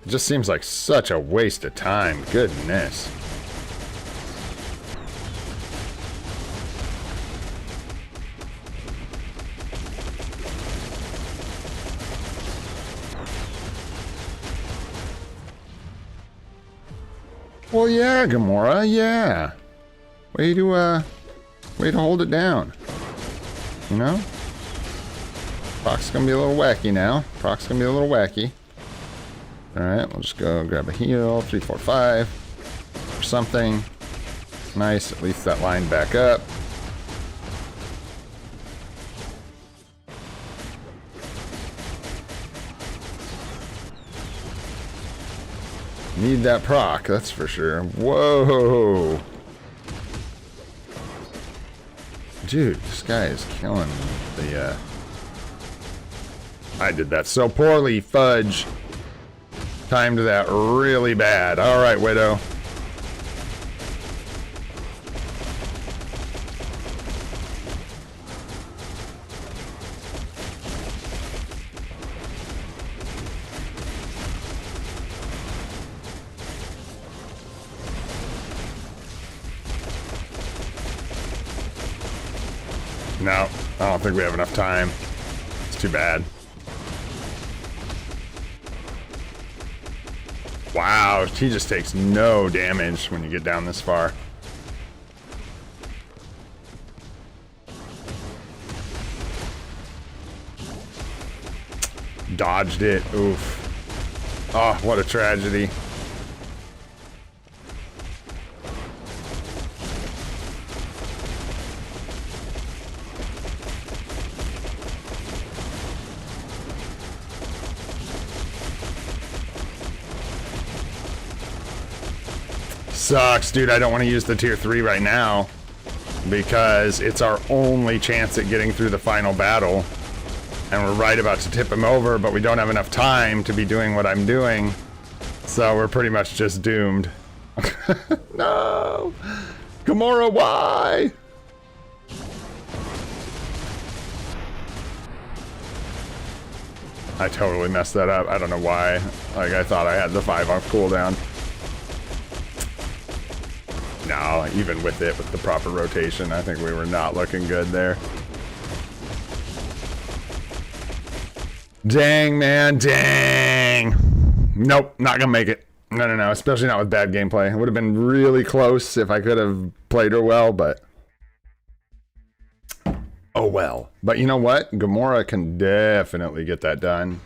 It just seems like such a waste of time. Goodness. Well, yeah, Gamora, yeah. Way to hold it down. You know? Proc's gonna be a little wacky now. Proc's gonna be a little wacky. Alright, we'll just go grab a heal. 3, 4, 5. Or something. Nice, at least that line back up. Need that proc, that's for sure. Whoa! Dude, this guy is killing the, I did that so poorly, fudge. Timed that really bad. Alright, Widow. No, I don't think we have enough time. It's too bad. Wow, he just takes no damage when you get down this far. Dodged it. Oof. Oh, what a tragedy. Sucks, dude. I don't want to use the tier 3 right now because it's our only chance at getting through the final battle. And we're right about to tip him over, but we don't have enough time to be doing what I'm doing. So we're pretty much just doomed. No! Gamora, why? I totally messed that up. I don't know why. Like, I thought I had the 5 off cooldown. No, even with it, with the proper rotation, I think we were not looking good there. Dang, man, dang. Nope, not gonna make it. No, no, no, especially not with bad gameplay. It would have been really close if I could have played her well, but... oh well. But you know what? Gamora can definitely get that done.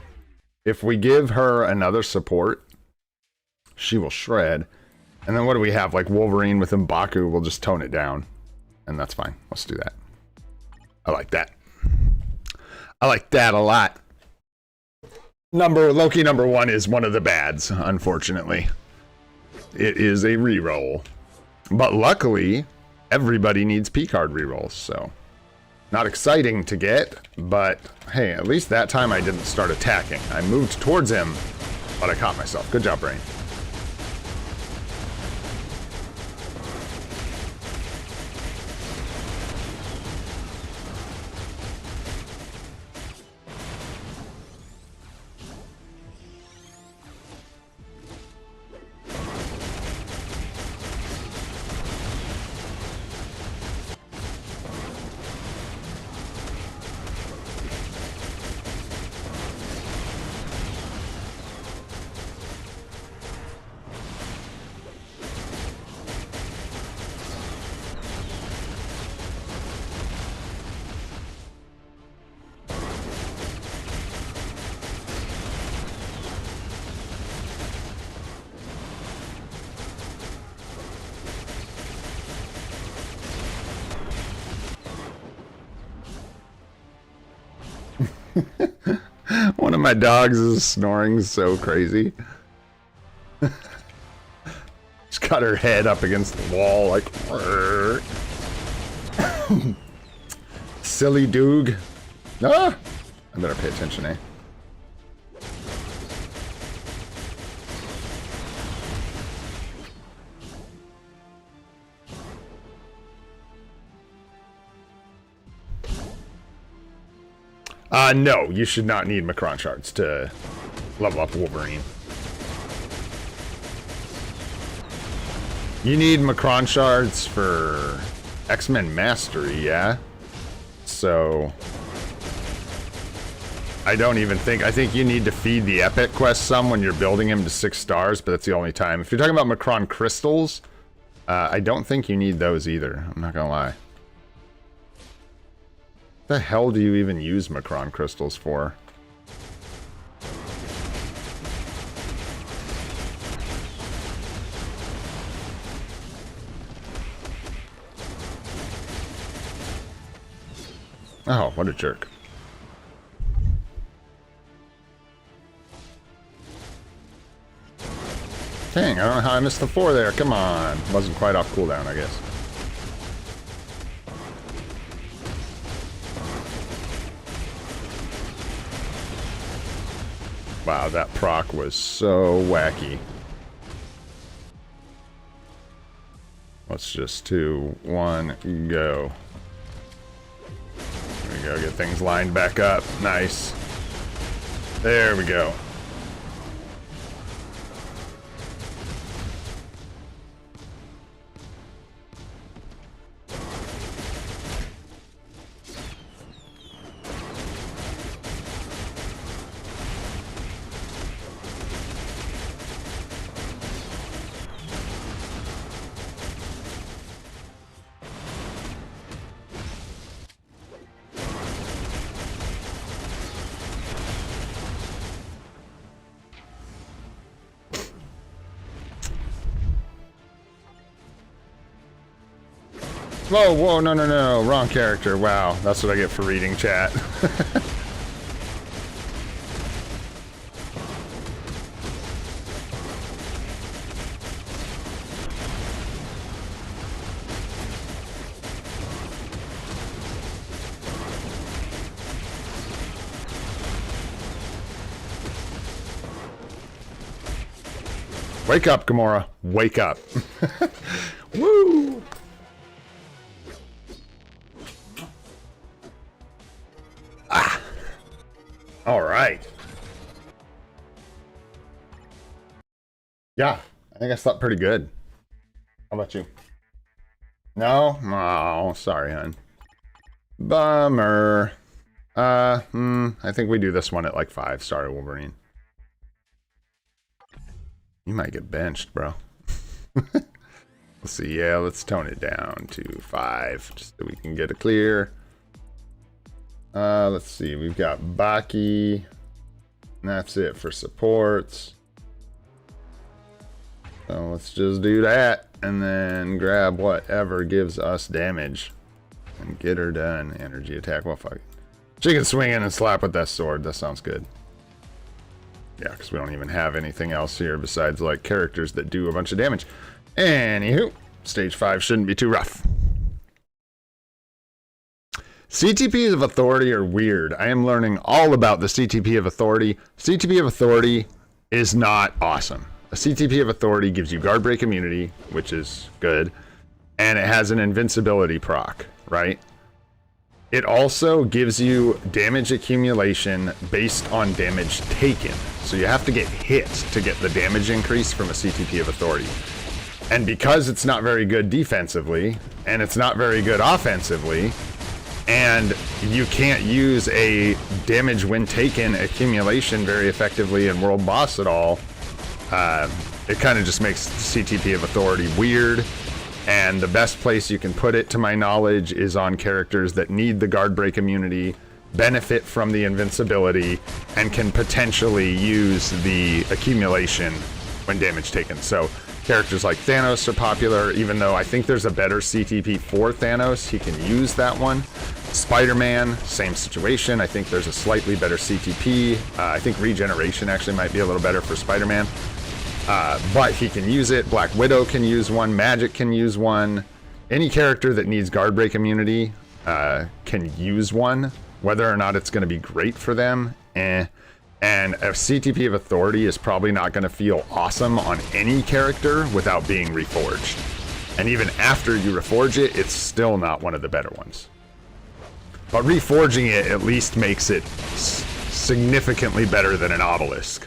If we give her another support, she will shred. And then what do we have? Like Wolverine with M'Baku, we'll just tone it down. And that's fine. Let's do that. I like that. I like that a lot. Loki number 1 is one of the bads, unfortunately. It is a reroll. But luckily, everybody needs P-card rerolls, so... not exciting to get, but hey, at least that time I didn't start attacking. I moved towards him, but I caught myself. Good job, Brain. One of my dogs is snoring so crazy. She's got her head up against the wall like... silly doog. Ah! I better pay attention, eh? No, you should not need Macron shards to level up Wolverine. You need Macron shards for X-Men Mastery, yeah? So... I don't even think... I think you need to feed the Epic quest some when you're building him to 6 stars, but that's the only time. If you're talking about Macron crystals, I don't think you need those either. I'm not gonna lie. What the hell do you even use Macron crystals for? Oh, what a jerk. Dang, I don't know how I missed the 4 there. Come on. Wasn't quite off cooldown, I guess. Wow, that proc was so wacky. Let's just 2, 1, go. There we go, get things lined back up. Nice. There we go. Whoa, whoa, no, no, no, wrong character. Wow, that's what I get for reading chat. Wake up, Gamora. Wake up. Woo! Ah. All right. Yeah, I think I slept pretty good. How about you? No? Oh, sorry, hon. Bummer. I think we do this one at like 5. Sorry, Wolverine. You might get benched, bro. Let's see. Yeah, let's tone it down to 5 just so we can get it clear. Let's see. We've got Baki. And that's it for supports. So let's just do that and then grab whatever gives us damage and get her done. Energy attack. Well, fuck it. She can swing in and slap with that sword. That sounds good. Yeah, because we don't even have anything else here besides like characters that do a bunch of damage. Anywho, stage 5 shouldn't be too rough. CTPs of authority are weird. I am learning all about the CTP of authority. CTP of authority is not awesome. A CTP of authority gives you guard break immunity, which is good, and it has an invincibility proc, right? It also gives you damage accumulation based on damage taken. So you have to get hit to get the damage increase from a CTP of authority. And because it's not very good defensively, and it's not very good offensively, and you can't use a damage when taken accumulation very effectively in World Boss at all, it kind of just makes CTP of authority weird. And the best place you can put it, to my knowledge, is on characters that need the guard break immunity, benefit from the invincibility, and can potentially use the accumulation when damage taken. So characters like Thanos are popular, even though I think there's a better CTP for Thanos. He can use that one. Spider-Man, same situation. I think there's a slightly better CTP. I think regeneration actually might be a little better for Spider-Man. But he can use it. Black Widow can use one. Magic can use one. Any character that needs guard break immunity can use one. Whether or not it's going to be great for them, And a CTP of authority is probably not going to feel awesome on any character without being reforged. And even after you reforge it, it's still not one of the better ones. But reforging it at least makes it significantly better than an obelisk.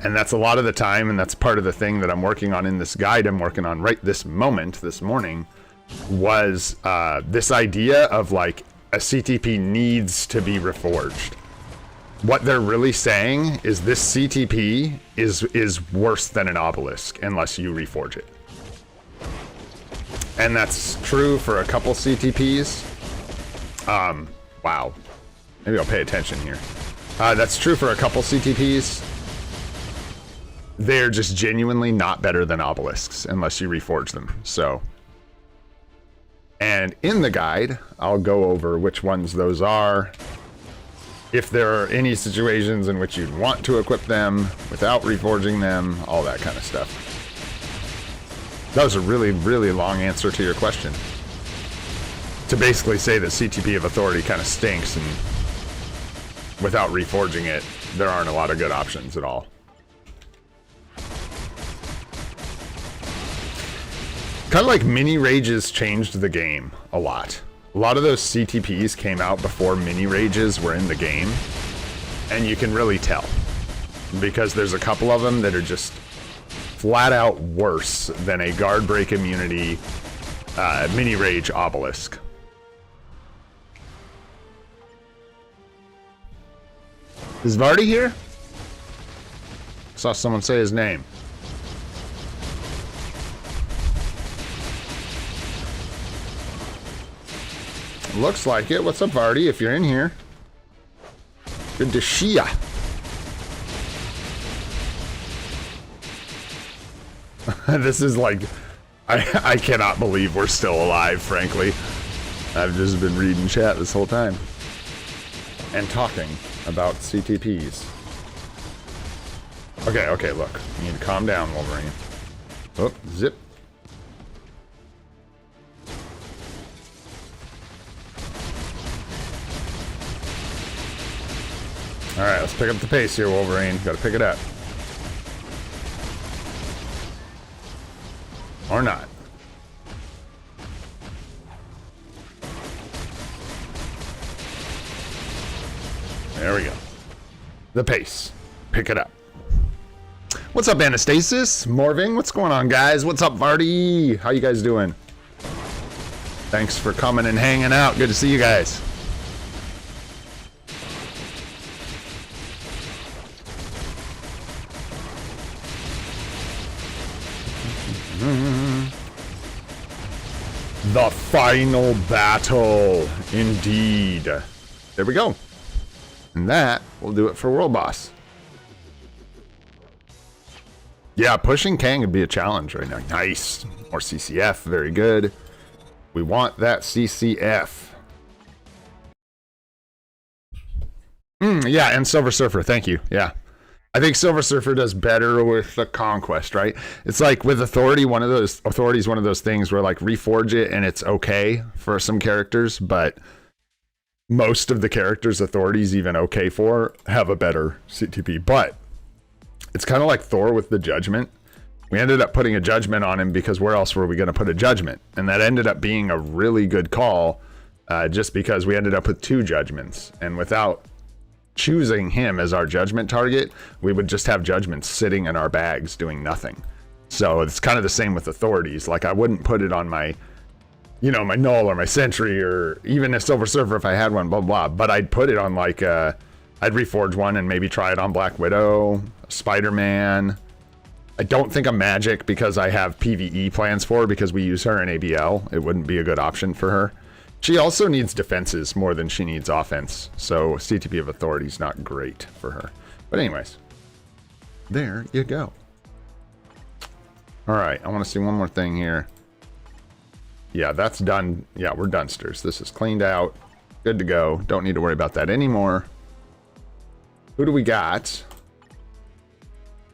And that's a lot of the time, and that's part of the thing that I'm working on in this guide I'm working on right this moment, this morning, was this idea of like a CTP needs to be reforged. What they're really saying is this CTP is worse than an obelisk unless you reforge it. And that's true for a couple CTPs. Wow. Maybe I'll pay attention here. That's true for a couple CTPs. They're just genuinely not better than obelisks unless you reforge them. So, and in the guide, I'll go over which ones those are. If there are any situations in which you'd want to equip them without reforging them, all that kind of stuff. That was a really, really long answer to your question. To basically say that CTP of authority kind of stinks, and without reforging it, there aren't a lot of good options at all. Kind of like mini rages changed the game a lot. A lot of those CTPs came out before mini rages were in the game, and you can really tell because there's a couple of them that are just flat out worse than a guard break immunity mini rage obelisk. Is Vardy here? Saw someone say his name. Looks like it. What's up, Vardy, if you're in here? Good to see ya. This is like... I cannot believe we're still alive, frankly. I've just been reading chat this whole time. And talking about CTPs. Okay, look. You need to calm down, Wolverine. Oh, zip. Alright, let's pick up the pace here, Wolverine. Gotta pick it up. Or not. There we go. The pace. Pick it up. What's up, Anastasis? Morving, what's going on, guys? What's up, Vardy? How you guys doing? Thanks for coming and hanging out. Good to see you guys. The final battle, indeed. There we go. And that will do it for World Boss. Yeah, pushing Kang would be a challenge right now. Nice. More CCF, very good. We want that CCF. Yeah, and Silver Surfer, thank you. Yeah. I think Silver Surfer does better with the Conquest, right? It's like with Authority, Authority is one of those things where like reforge it and it's okay for some characters, but most of the characters Authority's even okay for have a better CTP. But it's kind of like Thor with the Judgment. We ended up putting a Judgment on him because where else were we going to put a Judgment? And that ended up being a really good call just because we ended up with 2 Judgments. And without choosing him as our Judgment target, we would just have Judgments sitting in our bags doing nothing. So it's kind of the same with Authorities. Like I wouldn't put it on my, you know, my Null or my Sentry or even a Silver Surfer if I had one, blah, blah. But I'd put it on like, I'd reforge one and maybe try it on Black Widow, Spider-Man. I don't think a Magic because I have PvE plans for her because we use her in ABL. It wouldn't be a good option for her. She also needs defenses more than she needs offense, so CTP of Authority is not great for her. But anyways, there you go. All right, I want to see one more thing here. Yeah, that's done. Yeah, we're dunsters. This is cleaned out. Good to go. Don't need to worry about that anymore. Who do we got?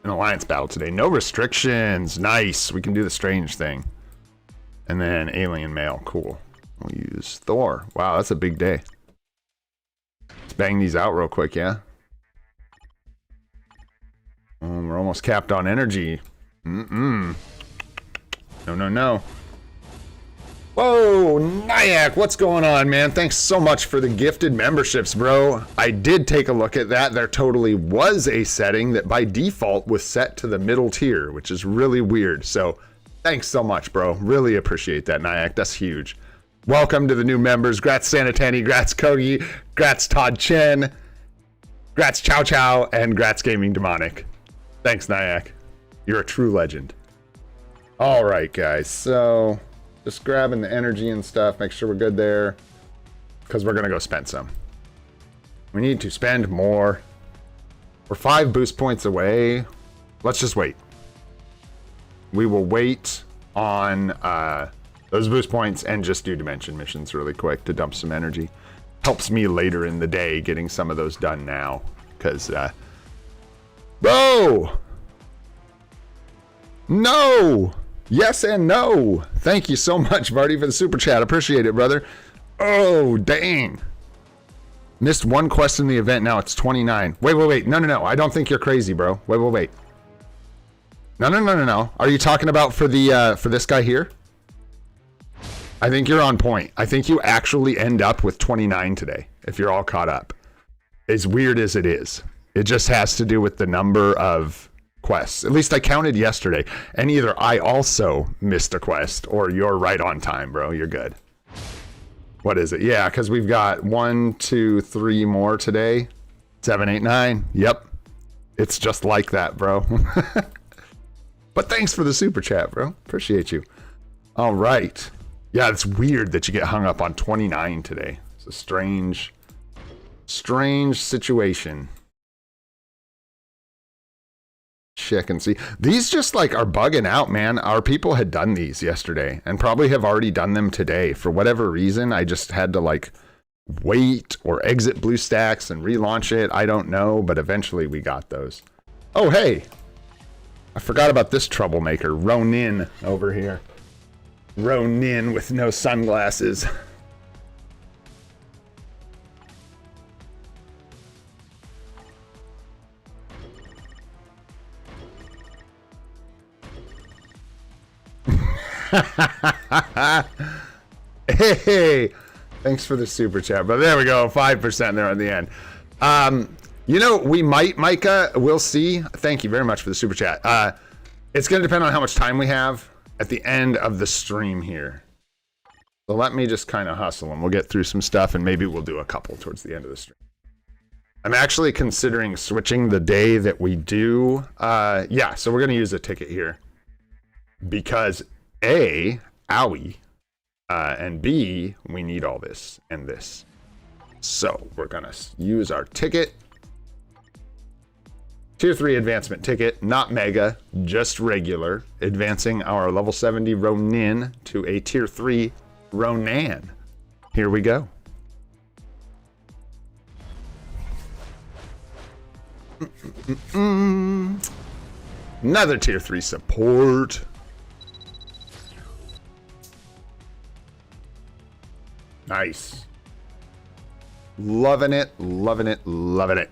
An alliance battle today. No restrictions. Nice. We can do the strange thing. And then alien male. Cool. We'll use Thor. Wow, that's a big day. Let's bang these out real quick, yeah? We're almost capped on energy. No, no, no. Whoa, Nyack, what's going on, man? Thanks so much for the gifted memberships, bro. I did take a look at that. There totally was a setting that by default was set to the middle tier, which is really weird. So thanks so much, bro. Really appreciate that, Nyack. That's huge. Welcome to the new members. Grats Sanatani, grats Kogi, grats Todd Chen, grats Chow Chow, and grats Gaming Demonic. Thanks, Nyack. You're a true legend. All right, guys. So just grabbing the energy and stuff. Make sure we're good there because we're going to go spend some. We need to spend more. We're 5 boost points away. Let's just wait. We will wait on those boost points and just do dimension missions really quick to dump some energy. Helps me later in the day getting some of those done now. Because, bro! No! Yes and no! Thank you so much, Vardy, for the super chat. Appreciate it, brother. Oh, dang. Missed 1 quest in the event, now it's 29. Wait. No. I don't think you're crazy, bro. Wait. No. Are you talking about for the, for this guy here? I think you're on point. I think you actually end up with 29 today, if you're all caught up. As weird as it is. It just has to do with the number of quests. At least I counted yesterday. And either I also missed a quest, or you're right on time, bro. You're good. What is it? Yeah, because we've got 1, 2, 3 more today. 7, 8, 9. Yep. It's just like that, bro. But thanks for the super chat, bro. Appreciate you. All right. Yeah, it's weird that you get hung up on 29 today. It's a strange situation. Check and see. These just like are bugging out, man. Our people had done these yesterday and probably have already done them today. For whatever reason, I just had to like wait or exit BlueStacks and relaunch it. I don't know, but eventually we got those. Oh, hey. I forgot about this troublemaker, Ronin over here. Ronin with no sunglasses. Hey, thanks for the super chat, but there we go, 5% there on the end. You know, we might, Micah. We'll see. Thank you very much for the super chat. It's going to depend on how much time we have at the end of the stream here. So let me just kind of hustle and we'll get through some stuff and maybe we'll do a couple towards the end of the stream. I'm actually considering switching the day that we do. Yeah, so we're going to use a ticket here. Because A, owie, and B, we need all this and this. So we're going to use our ticket. Tier 3 advancement ticket, not mega, just regular. Advancing our level 70 Ronin to a tier 3 Ronin. Here we go. Another tier 3 support. Nice. Loving it, loving it, loving it.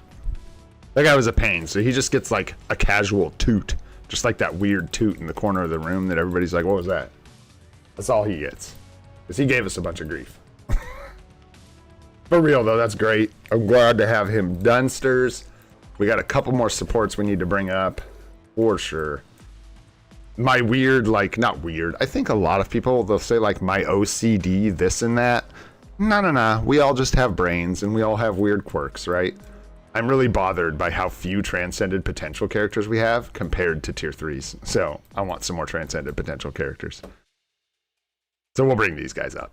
That guy was a pain, so he just gets like a casual toot. Just like that weird toot in the corner of the room that everybody's like, what was that? That's all he gets. Because he gave us a bunch of grief. For real though, that's great. I'm glad to have him Dunsters. We got a couple more supports we need to bring up. For sure. My weird, like, not weird. I think a lot of people, they'll say like my OCD, this and that. No. We all just have brains and we all have weird quirks, right? I'm really bothered by how few transcended potential characters we have compared to tier 3s. So I want some more transcended potential characters. So we'll bring these guys up.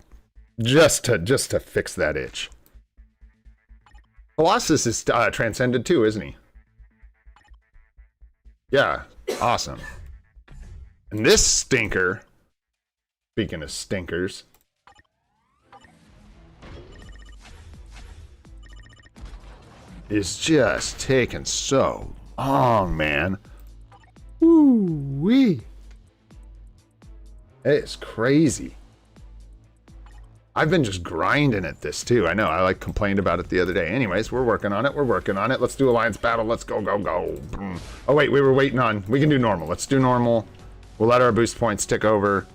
Just to fix that itch. Colossus is transcended too, isn't he? Yeah, awesome. And this stinker, speaking of stinkers, is just taking so long, man. Woo-wee. It's crazy. I've been just grinding at this too. I know, I like complained about it the other day. Anyways, we're working on it. We're working on it. Let's do alliance battle. Let's go, go, go. Oh wait, we were waiting on, we can do normal. Let's do normal. We'll let our boost points tick over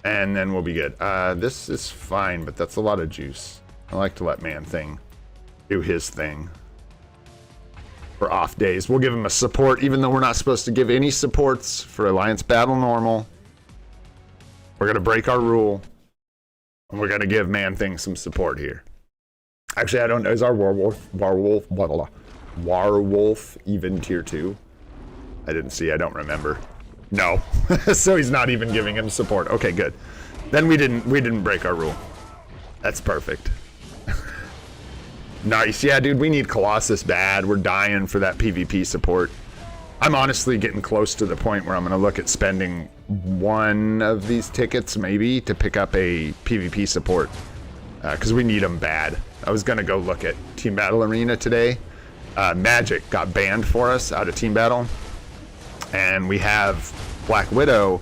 and then we'll be good. This is fine, but that's a lot of juice. I like to let Man-Thing do his thing. For off days, we'll give him a support, even though we're not supposed to give any supports for Alliance Battle Normal. We're gonna break our rule, and we're gonna give Man-Thing some support here. Actually, I don't know. Is our Warwolf even tier 2? I didn't see. I don't remember. No, so he's not even giving him support. Okay, good. Then we didn't break our rule. That's perfect. Nice. Yeah, dude, we need Colossus bad. We're dying for that PvP support. I'm honestly getting close to the point where I'm going to look at spending one of these tickets, maybe, to pick up a PvP support. Because we need them bad. I was going to go look at Team Battle Arena today. Magic got banned for us out of Team Battle. And we have Black Widow.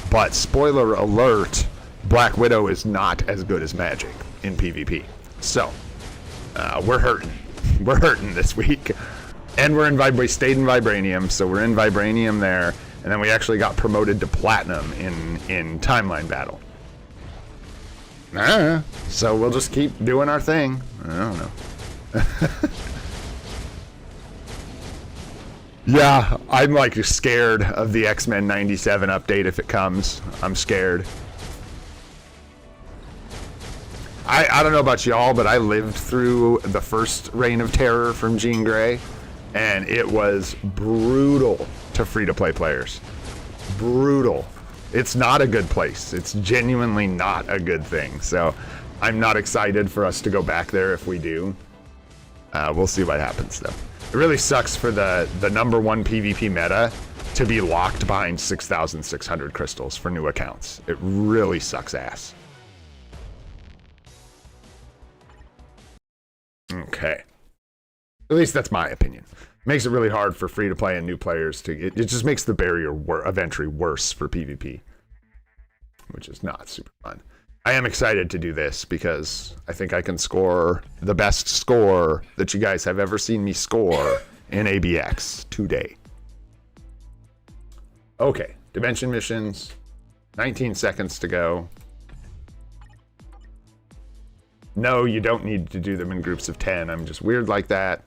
But spoiler alert, Black Widow is not as good as Magic in PvP. So... we're hurting. We're hurting this week. And we stayed in Vibranium, so we're in Vibranium there. And then we actually got promoted to Platinum in Timeline Battle. So we'll just keep doing our thing. I don't know. Yeah, I'm like scared of the X-Men 97 update if it comes. I'm scared. I don't know about y'all, but I lived through the first Reign of Terror from Jean Grey, and it was brutal to free-to-play players. Brutal. It's not a good place. It's genuinely not a good thing. So I'm not excited for us to go back there if we do. We'll see what happens, though. It really sucks for the #1 PvP meta to be locked behind 6,600 crystals for new accounts. It really sucks ass. Okay. At least that's my opinion. Makes it really hard for free-to-play and new players to... It just makes the barrier of entry worse for PvP. Which is not super fun. I am excited to do this because I think I can score the best score that you guys have ever seen me score in ABX today. Okay. Dimension missions. 19 seconds to go. No, you don't need to do them in groups of 10. I'm just weird like that.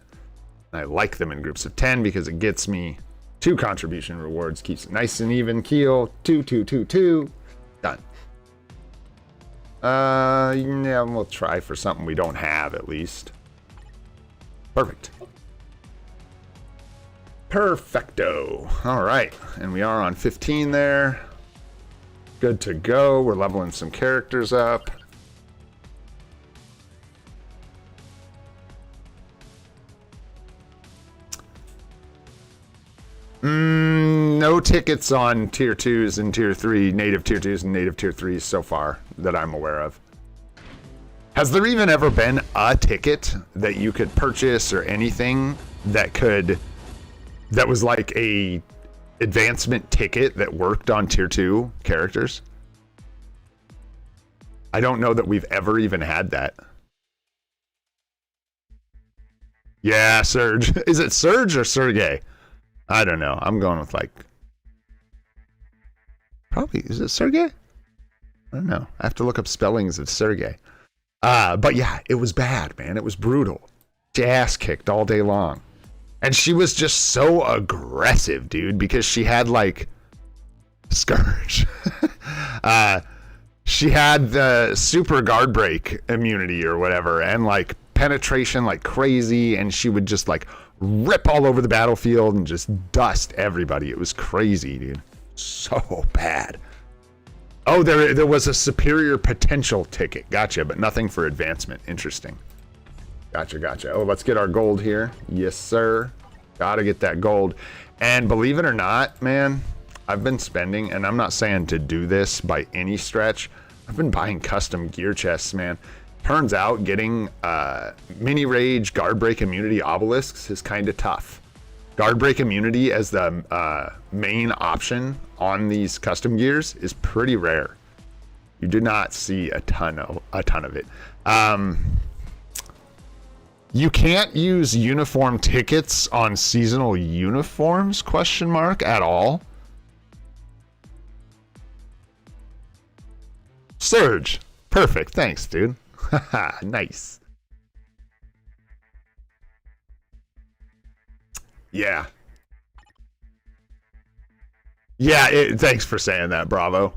I like them in groups of 10 because it gets me 2 contribution rewards, keeps it nice and even keel. 2, 2, 2, 2. Done. Yeah, we'll try for something we don't have at least. Perfect. Perfecto. All right, and we are on 15 there. Good to go. We're leveling some characters up. No tickets on tier 2s and tier 3, native tier 2s and native tier 3s so far that I'm aware of. Has there even ever been a ticket that you could purchase or anything that was like a advancement ticket that worked on tier 2 characters? I don't know that we've ever even had that. Yeah, Surge. Is it Surge or Sergey? I don't know. I'm going with like... Probably, is it Sergey? I don't know. I have to look up spellings of Sergey. But yeah, it was bad, man. It was brutal. She ass kicked all day long. And she was just so aggressive, dude, because she had like Scourge. She had the super guard break immunity or whatever, and like penetration like crazy, and she would just like rip all over the battlefield and just dust everybody. It was crazy, dude. So bad. Oh, there was a superior potential ticket. Gotcha, but nothing for advancement. Interesting. Gotcha. Oh, let's get our gold here. Yes, sir. Gotta get that gold. And believe it or not, man, I've been spending, and I'm not saying to do this by any stretch, I've been buying custom gear chests, man. Turns out getting mini rage guard break immunity obelisks is kind of tough. Guard break immunity as the main option on these custom gears is pretty rare. You do not see a ton of it. You can't use uniform tickets on seasonal uniforms, question mark, at all. Surge. Perfect. Thanks, dude. Haha, nice. Yeah. Yeah, thanks for saying that, Bravo.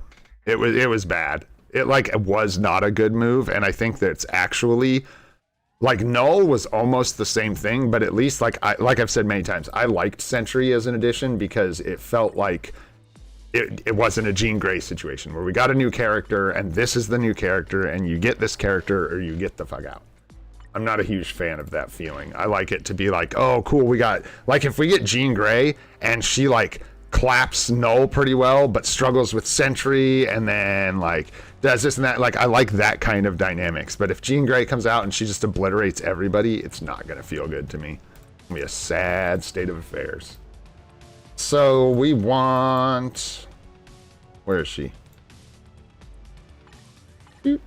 It was bad. It like was not a good move, and I think that it's actually like Null was almost the same thing, but at least like I've said many times, I liked Sentry as an addition because it felt like it wasn't a Jean Grey situation where we got a new character and this is the new character and you get this character or you get the fuck out. I'm not a huge fan of that feeling. I like it to be like, oh, cool, we got, like, if we get Jean Grey and she, like, claps Null pretty well, but struggles with Sentry and then, like, does this and that, like, I like that kind of dynamics. But if Jean Grey comes out and she just obliterates everybody, it's not going to feel good to me. It's going to be a sad state of affairs. So we want... Where is she? Boop.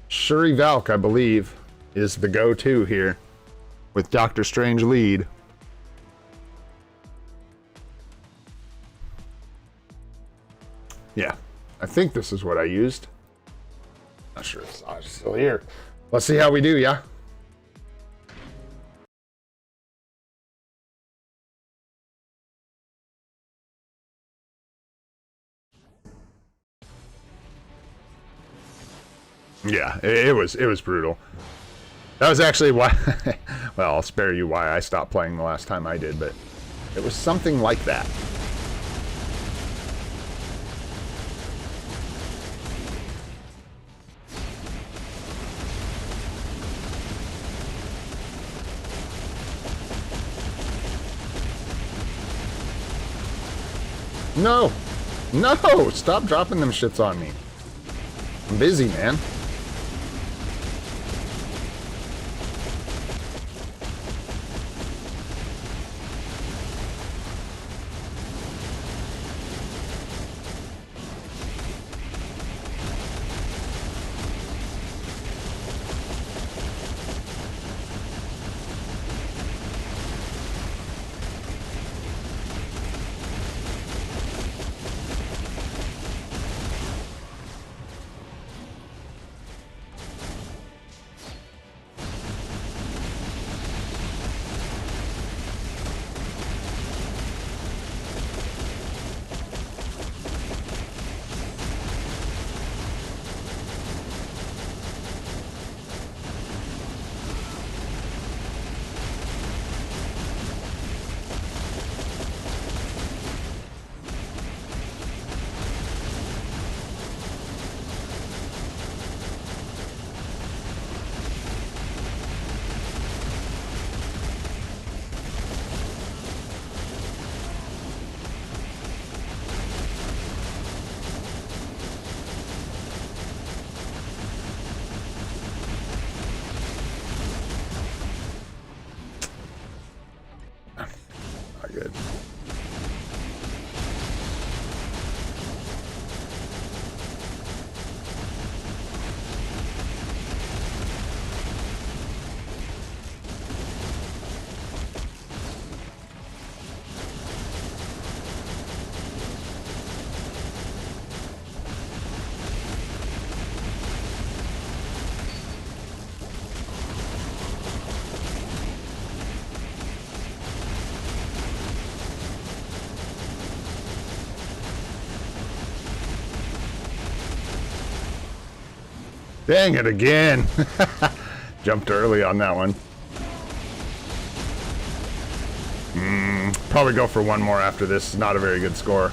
Shuri Valk, I believe, is the go-to here with Doctor Strange lead. Yeah, I think this is what I used. Not sure if Saj is still here. Let's see how we do, yeah? Yeah, it was brutal. That was actually why, well, I'll spare you why I stopped playing the last time I did, but it was something like that. No! No! Stop dropping them shits on me. I'm busy, man. Dang it again. Jumped early on that one. Probably go for one more after this. Not a very good score.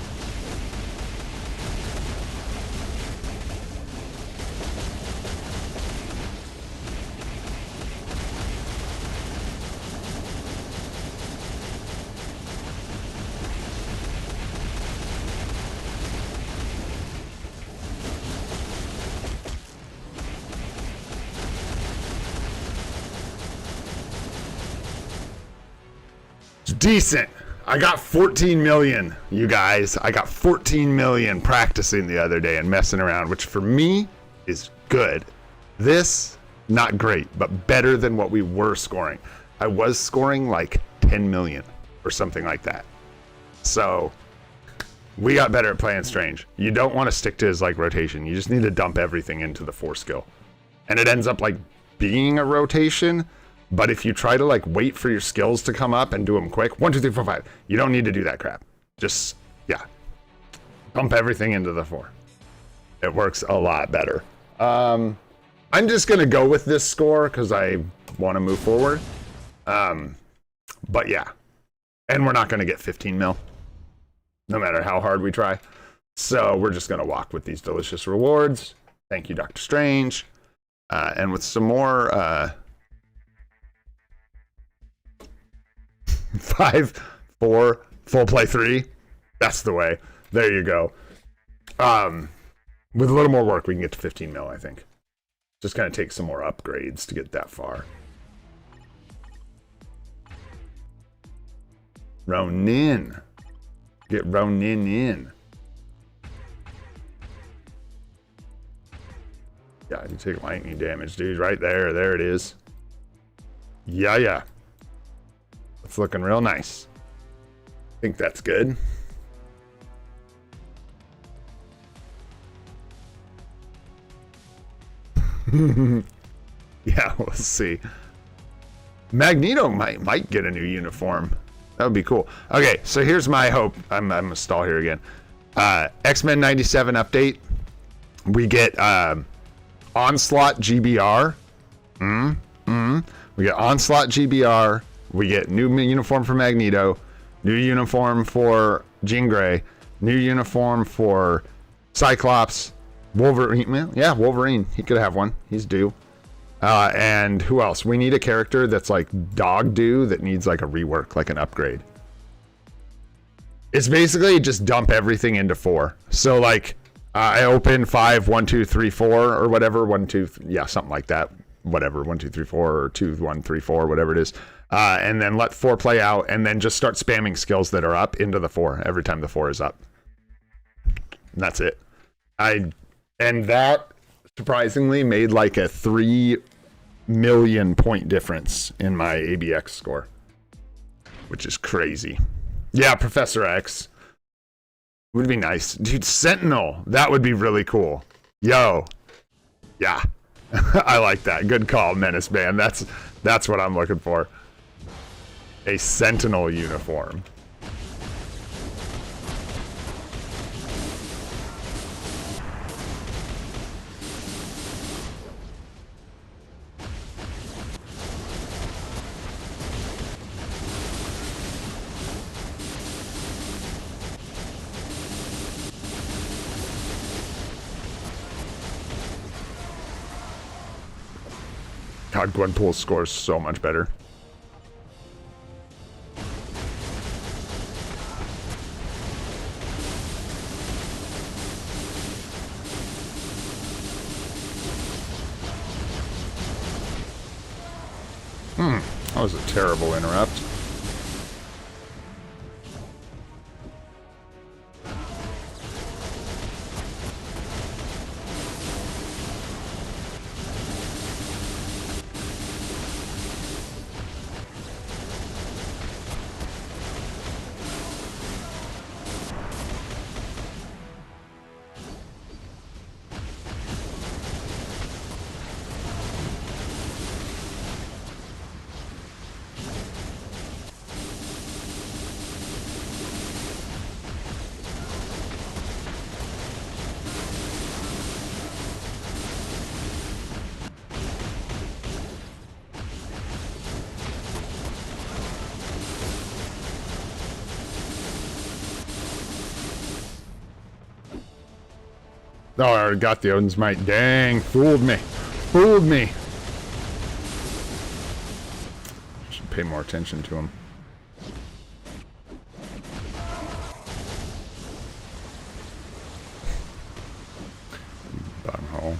Decent. I got 14 million, you guys. I got 14 million practicing the other day and messing around, which for me is good. This, not great, but better than what we were scoring. I was scoring like 10 million or something like that. So we got better at playing Strange. You don't want to stick to his like rotation. You just need to dump everything into the 4 skill. And it ends up like being a rotation. But if you try to like wait for your skills to come up and do them quick, 1, 2, 3, 4, 5, you don't need to do that crap. Just, yeah, dump everything into the 4. It works a lot better. I'm just gonna go with this score because I want to move forward. But yeah, and we're not gonna get 15 mil, no matter how hard we try. So we're just gonna walk with these delicious rewards. Thank you, Dr. Strange, and with some more. 5, 4, full play 3. That's the way. There you go. With a little more work, we can get to 15 mil, I think. Just kind of take some more upgrades to get that far. Ronin. Get Ronin in. Yeah, you take lightning damage, dude. Right there. There it is. Yeah, yeah. It's looking real nice. I think that's good. Yeah, we'll see. Magneto might get a new uniform. That would be cool. Okay, so here's my hope. I'm gonna stall here again. X-Men 97 update. We get Onslaught GBR. We get Onslaught GBR. We get new uniform for Magneto, new uniform for Jean Grey, new uniform for Cyclops, Wolverine. Yeah, Wolverine. He could have one. He's due. And who else? We need a character that's like dog due that needs like a rework, like an upgrade. It's basically just dump everything into 4. So like I open 5, 1, 2, 3, 4 or whatever. 1, 2, yeah, something like that. Whatever, 1, 2, 3, 4 or 2, 1, 3, 4, whatever it is. And then let 4 play out, and then just start spamming skills that are up into the 4 every time the 4 is up. And that's it. And that surprisingly made like a 3 million point difference in my ABX score, which is crazy. Yeah, Professor X would be nice, dude. Sentinel, that would be really cool. Yo, yeah, I like that. Good call, Menace Man. That's what I'm looking for. A Sentinel uniform. God, Gwenpool's score is so much better. That was a terrible interrupt. Oh, I already got the Odin's Might. Dang, fooled me. Fooled me. Should pay more attention to him. Bottom hole.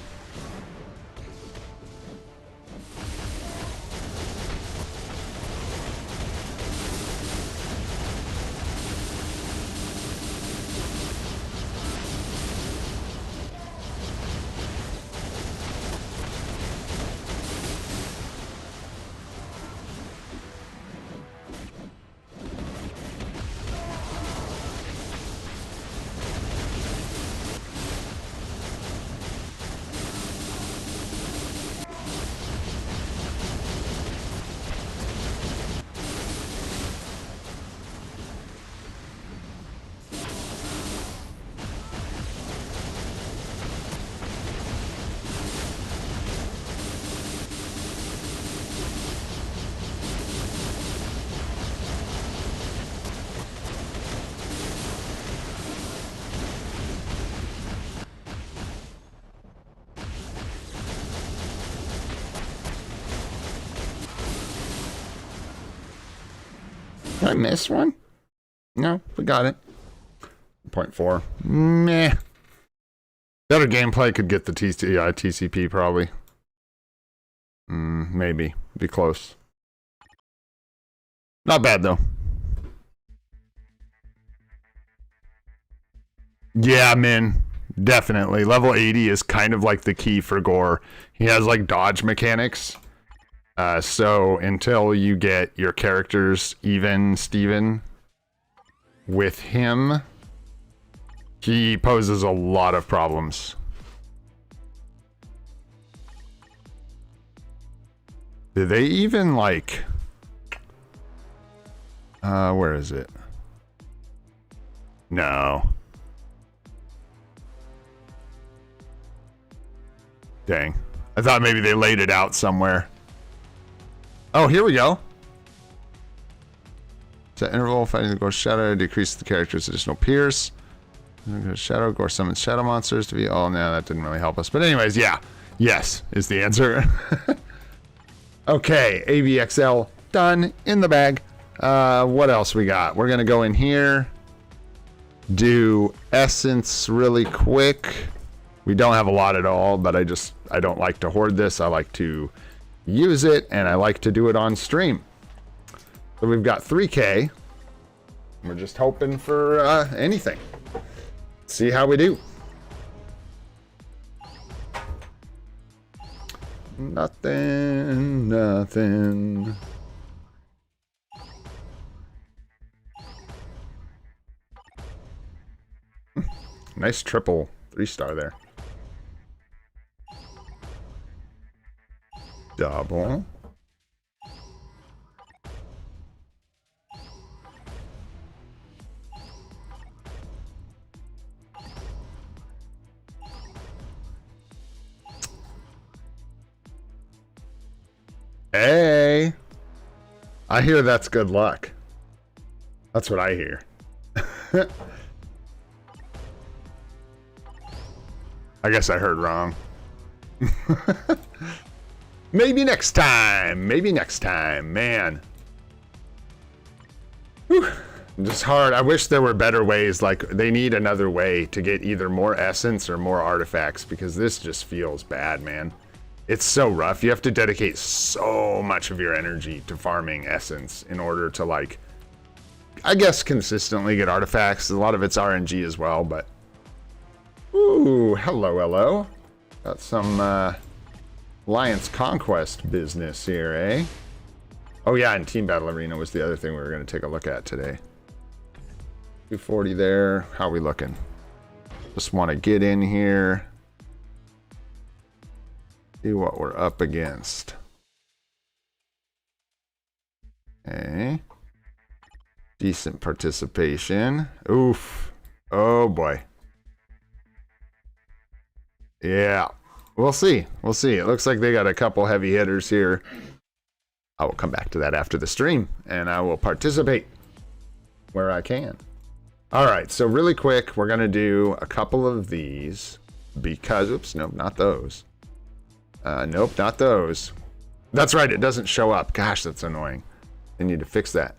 Did I miss one? No, we got it. 0.4. Meh. Better gameplay could get the TCP probably. Maybe. Be close. Not bad though. Yeah, man. Definitely. Level 80 is kind of like the key for Gore. He has like dodge mechanics. So until you get your characters even, Steven, with him, he poses a lot of problems. Did they even like... where is it? No. Dang. I thought maybe they laid it out somewhere. Oh, here we go. Set interval, fighting the Ghost Shadow, decrease the character's additional pierce. Shadow, Gore summons shadow monsters to be... Oh, no, that didn't really help us. But anyways, yeah. Yes, is the answer. Okay, AVXL done, in the bag. What else we got? We're going to go in here. Do Essence really quick. We don't have a lot at all, but I don't like to hoard this. I like to use it, and I like to do it on stream. So we've got 3K. We're just hoping for anything. See how we do. Nothing, nothing. Nice triple 3-star there. Double. Hey, I hear that's good luck. That's what I hear. I guess I heard wrong. Maybe next time. Maybe next time, man. Whew. Just hard. I wish there were better ways. Like, they need another way to get either more essence or more artifacts, because this just feels bad, man. It's so rough. You have to dedicate so much of your energy to farming essence in order to, like, I guess consistently get artifacts. A lot of it's RNG as well, but... Ooh, hello, hello. Got some Alliance Conquest business here, eh? Oh yeah, and Team Battle Arena was the other thing we were going to take a look at today. 240 there. How are we looking? Just want to get in here. See what we're up against. Okay. Decent participation. Oof. Oh boy. Yeah. We'll see. We'll see. It looks like they got a couple heavy hitters here. I will come back to that after the stream, and I will participate where I can. All right, so really quick, we're going to do a couple of these. because, oops, nope, not those. Nope, not those. That's right, it doesn't show up. Gosh, that's annoying. They need to fix that.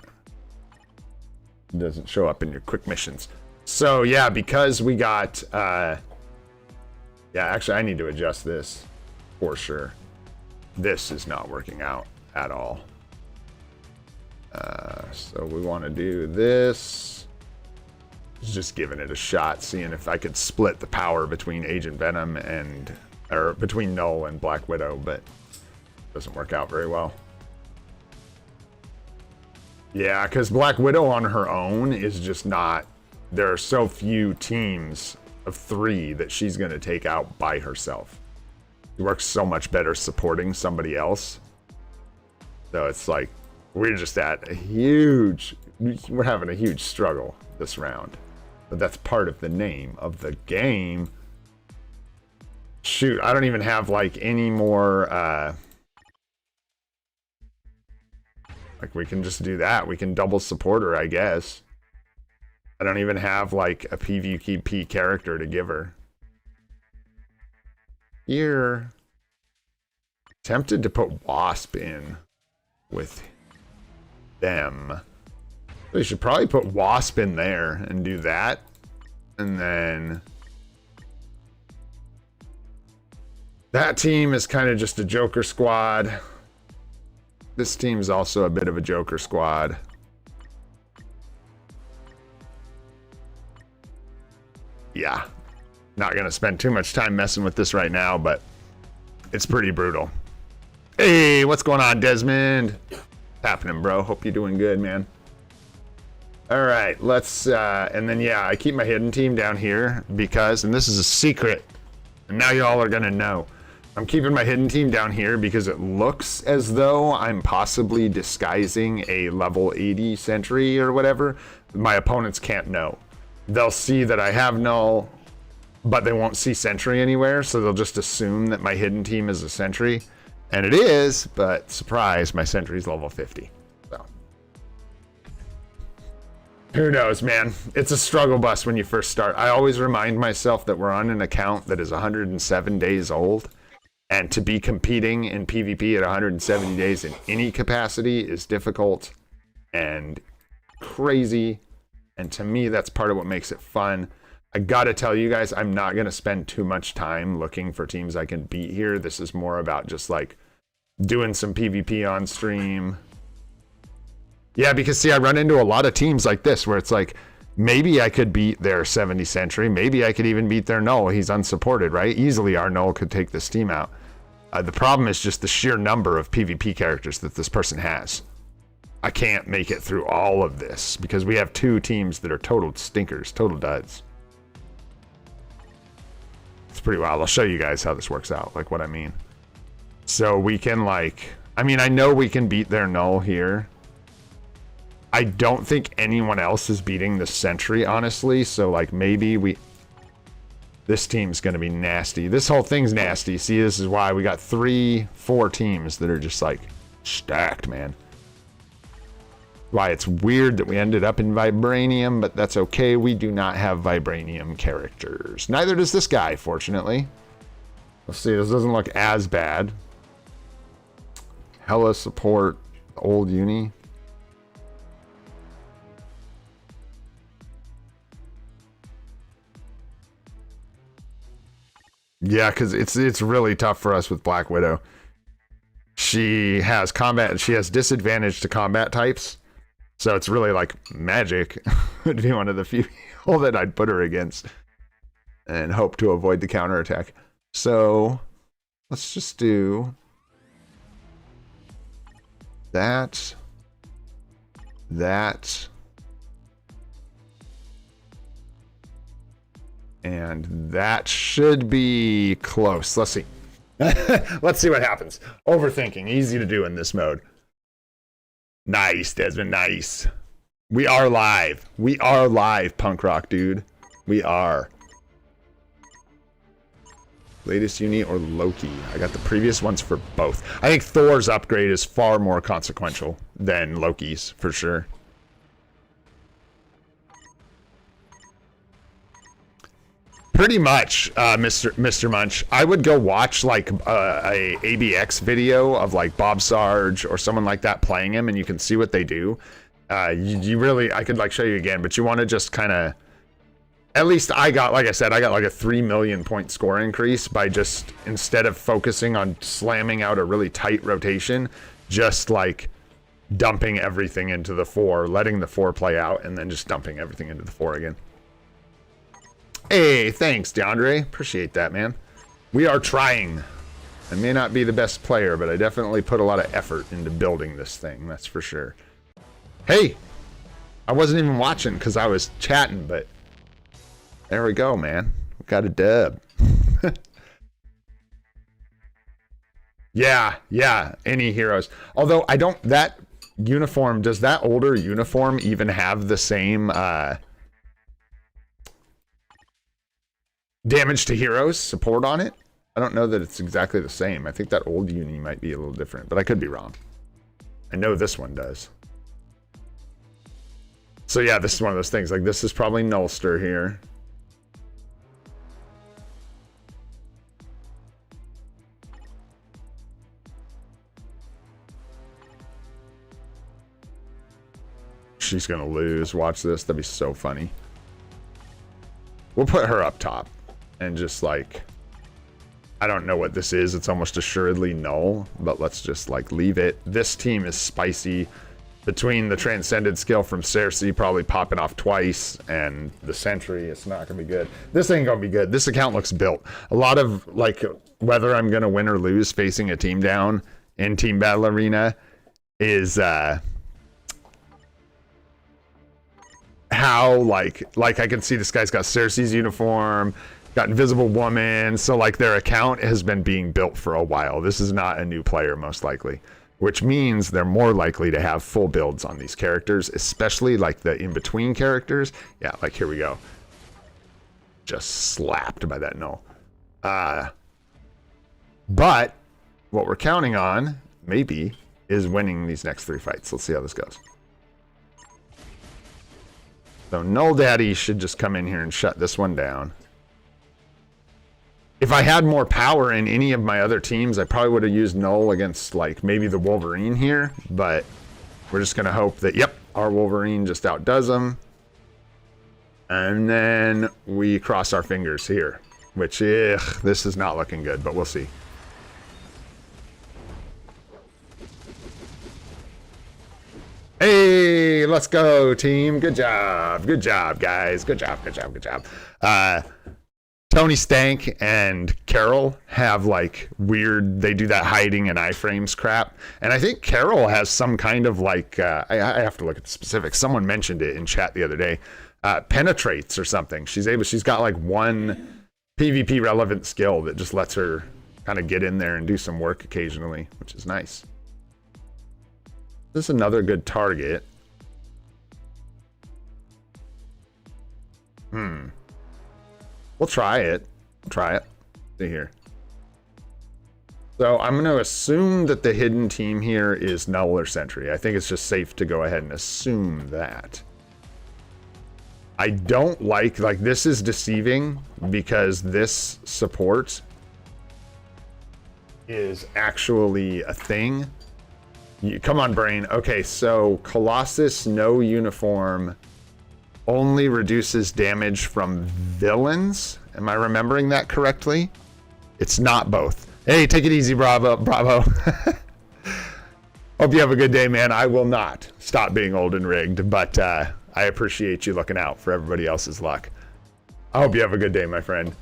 It doesn't show up in your quick missions. So yeah, because we got, yeah, actually I need to adjust this for sure. This is not working out at all. So we want to do this. Just giving it a shot, seeing if I could split the power between Agent Venom and, or between Null and Black Widow, but it doesn't work out very well. Yeah, because Black Widow on her own is just not, there are so few teams of 3 that she's going to take out by herself. She works so much better supporting somebody else. So it's like, we're just at a huge, we're having a huge struggle this round. But that's part of the name of the game. Shoot, I don't even have like any more, like we can just do that. We can double support her, I guess. I don't even have like a PvP character to give her. Here. Tempted to put Wasp in with them. We should probably put Wasp in there and do that. And then that team is kind of just a Joker squad. This team's also a bit of a Joker squad. Yeah. Not going to spend too much time messing with this right now, but it's pretty brutal. Hey, what's going on, Desmond? Happening, bro? Hope you're doing good, man. All right, let's, and then, yeah, I keep my hidden team down here because, and this is a secret, and now y'all are going to know. I'm keeping my hidden team down here because it looks as though I'm possibly disguising a level 80 sentry or whatever. My opponents can't know. They'll see that I have Null, but they won't see sentry anywhere, so they'll just assume that my hidden team is a sentry. And it is, but surprise, my sentry's level 50. So who knows, man? It's a struggle bus when you first start. I always remind myself that we're on an account that is 107 days old. And to be competing in PvP at 170 days in any capacity is difficult and crazy. And to me, that's part of what makes it fun. I gotta tell you guys, I'm not gonna spend too much time looking for teams I can beat here. This is more about just like doing some PvP on stream. Yeah, because see, I run into a lot of teams like this where it's like, maybe I could beat their 70 sentry. Maybe I could even beat their Null. He's unsupported, right? Easily our Null could take this team out. The problem is just the sheer number of PvP characters that this person has. I can't make it through all of this because we have 2 teams that are total stinkers, total duds. It's pretty wild. I'll show you guys how this works out, like what I mean. So we can like, I mean, I know we can beat their Null here. I don't think anyone else is beating the sentry, honestly. So like maybe we, this team's going to be nasty. This whole thing's nasty. See, this is why we got 3-4 teams that are just like stacked, man. Why it's weird that we ended up in Vibranium, but that's okay. We do not have Vibranium characters. Neither does this guy, fortunately. Let's see, this doesn't look as bad. Hella support, old uni. Yeah, because it's really tough for us with Black Widow. She has combat, she has disadvantage to combat types. So it's really like magic. Would be one of the few people that I'd put her against and hope to avoid the counterattack. So let's just do that, and that should be close. Let's see. Let's see what happens. Overthinking, easy to do in this mode. Nice, Desmond, nice. We are live. We are live, punk rock, dude. We are. Latest uni or Loki? I got the previous ones for both. I think Thor's upgrade is far more consequential than Loki's, for sure. Pretty much, Mr. Munch. I would go watch like a ABX video of like Bob Sarge or someone like that playing him, and you can see what they do. You really, I could like show you again, but you want to just kind of, at least I got, like I said, I got like a 3 million point score increase by just, instead of focusing on slamming out a really tight rotation, just like dumping everything into the 4, letting the 4 play out, and then just dumping everything into the 4 again. Hey, thanks, DeAndre. Appreciate that, man. We are trying. I may not be the best player, but I definitely put a lot of effort into building this thing. That's for sure. Hey, I wasn't even watching because I was chatting, but there we go, man. We got a dub. Yeah, any heroes. Although I don't, that uniform, does that older uniform even have the same damage to heroes support on it? I don't know that it's exactly the same. I think that old uni might be a little different, but I could be wrong. I know this one does. So yeah, this is one of those things. Like, this is probably Nullster here. She's gonna lose. Watch this. That'd be so funny. We'll put her up top. And just like, I don't know what this is. It's almost assuredly null, but let's just like leave it. This team is spicy. Between the Transcended skill from Cersei probably popping off twice and the Sentry, it's not gonna be good. This ain't gonna be good. This account looks built. A lot of like whether I'm gonna win or lose facing a team down in Team Battle Arena is how like I can see this guy's got Cersei's uniform, got Invisible Woman, so like their account has been being built for a while. This is not a new player most likely, which means they're more likely to have full builds on these characters, especially like the in-between characters. Yeah, like here we go. Just slapped by that null. But what we're counting on, maybe, is winning these next 3 fights. Let's see how this goes. So Null Daddy should just come in here and shut this one down. If I had more power in any of my other teams, I probably would have used Null against like maybe the Wolverine here, but we're just gonna hope that, yep, our Wolverine just outdoes him. And then we cross our fingers here, which, this is not looking good, but we'll see. Hey, let's go, team. Good job, guys. Good job. Tony Stank and Carol have like weird, they do that hiding and iframes crap. And I think Carol has some kind of like, I have to look at the specifics. Someone mentioned it in chat the other day. Penetrates or something. She's got like one PvP relevant skill that just lets her kind of get in there and do some work occasionally, which is nice. This is another good target. We'll try it. See here. So I'm going to assume that the hidden team here is Null or Sentry. I think it's just safe to go ahead and assume that. I don't like this is deceiving because this support is actually a thing. Come on, brain. Okay, so Colossus, no uniform, only reduces damage from villains. Am I remembering that correctly? It's not both. Hey, take it easy, Bravo. Hope you have a good day, man. I will not stop being old and rigged, but I appreciate you looking out for everybody else's luck. I hope you have a good day, my friend.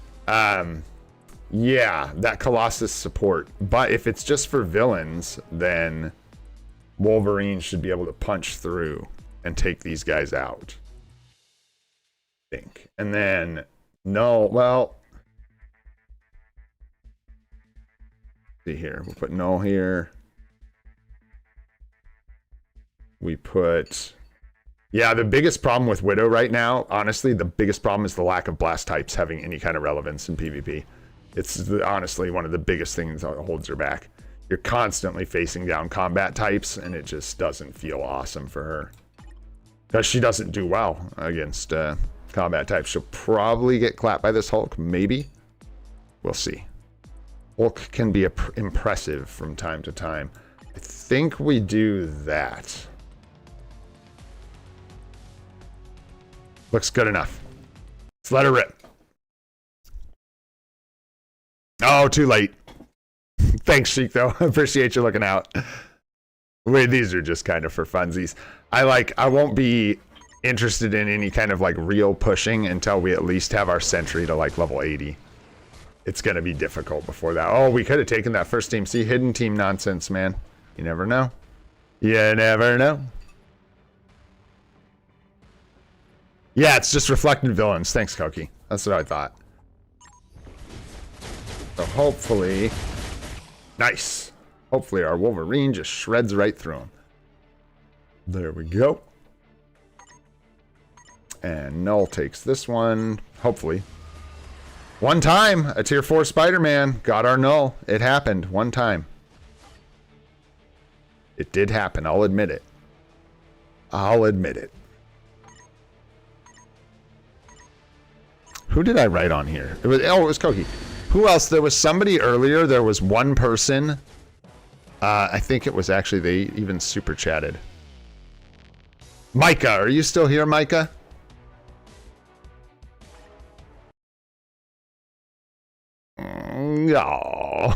Yeah, that Colossus support. But if it's just for villains, then Wolverine should be able to punch through and take these guys out. I think. And then Null, well, see here. We'll put Null here. We put, yeah, the biggest problem with Widow right now, honestly, the biggest problem is the lack of blast types having any kind of relevance in PvP. It's honestly one of the biggest things that holds her back. You're constantly facing down combat types, and it just doesn't feel awesome for her. Because she doesn't do well against combat type. She'll probably get clapped by this Hulk, maybe. We'll see. Hulk can be impressive from time to time. I think we do that. Looks good enough. Let's let her rip. Oh, too late. Thanks, Sheik, though. Appreciate you looking out. Wait, these are just kind of for funsies. I won't be interested in any kind of like real pushing until we at least have our sentry to like level 80. It's going to be difficult before that. Oh, we could have taken that first team. See, hidden team nonsense, man. You never know. You never know. Yeah, it's just reflected villains. Thanks, Koki. That's what I thought. So hopefully... Nice. Hopefully our Wolverine just shreds right through him. There we go. And Null takes this one. Hopefully. One time, a tier 4 Spider-Man got our Null. It happened one time. It did happen. I'll admit it. I'll admit it. Who did I write on here? It was Koki. Who else? There was somebody earlier. There was one person. I think it was actually, they even super chatted. Micah, are you still here, Micah? No.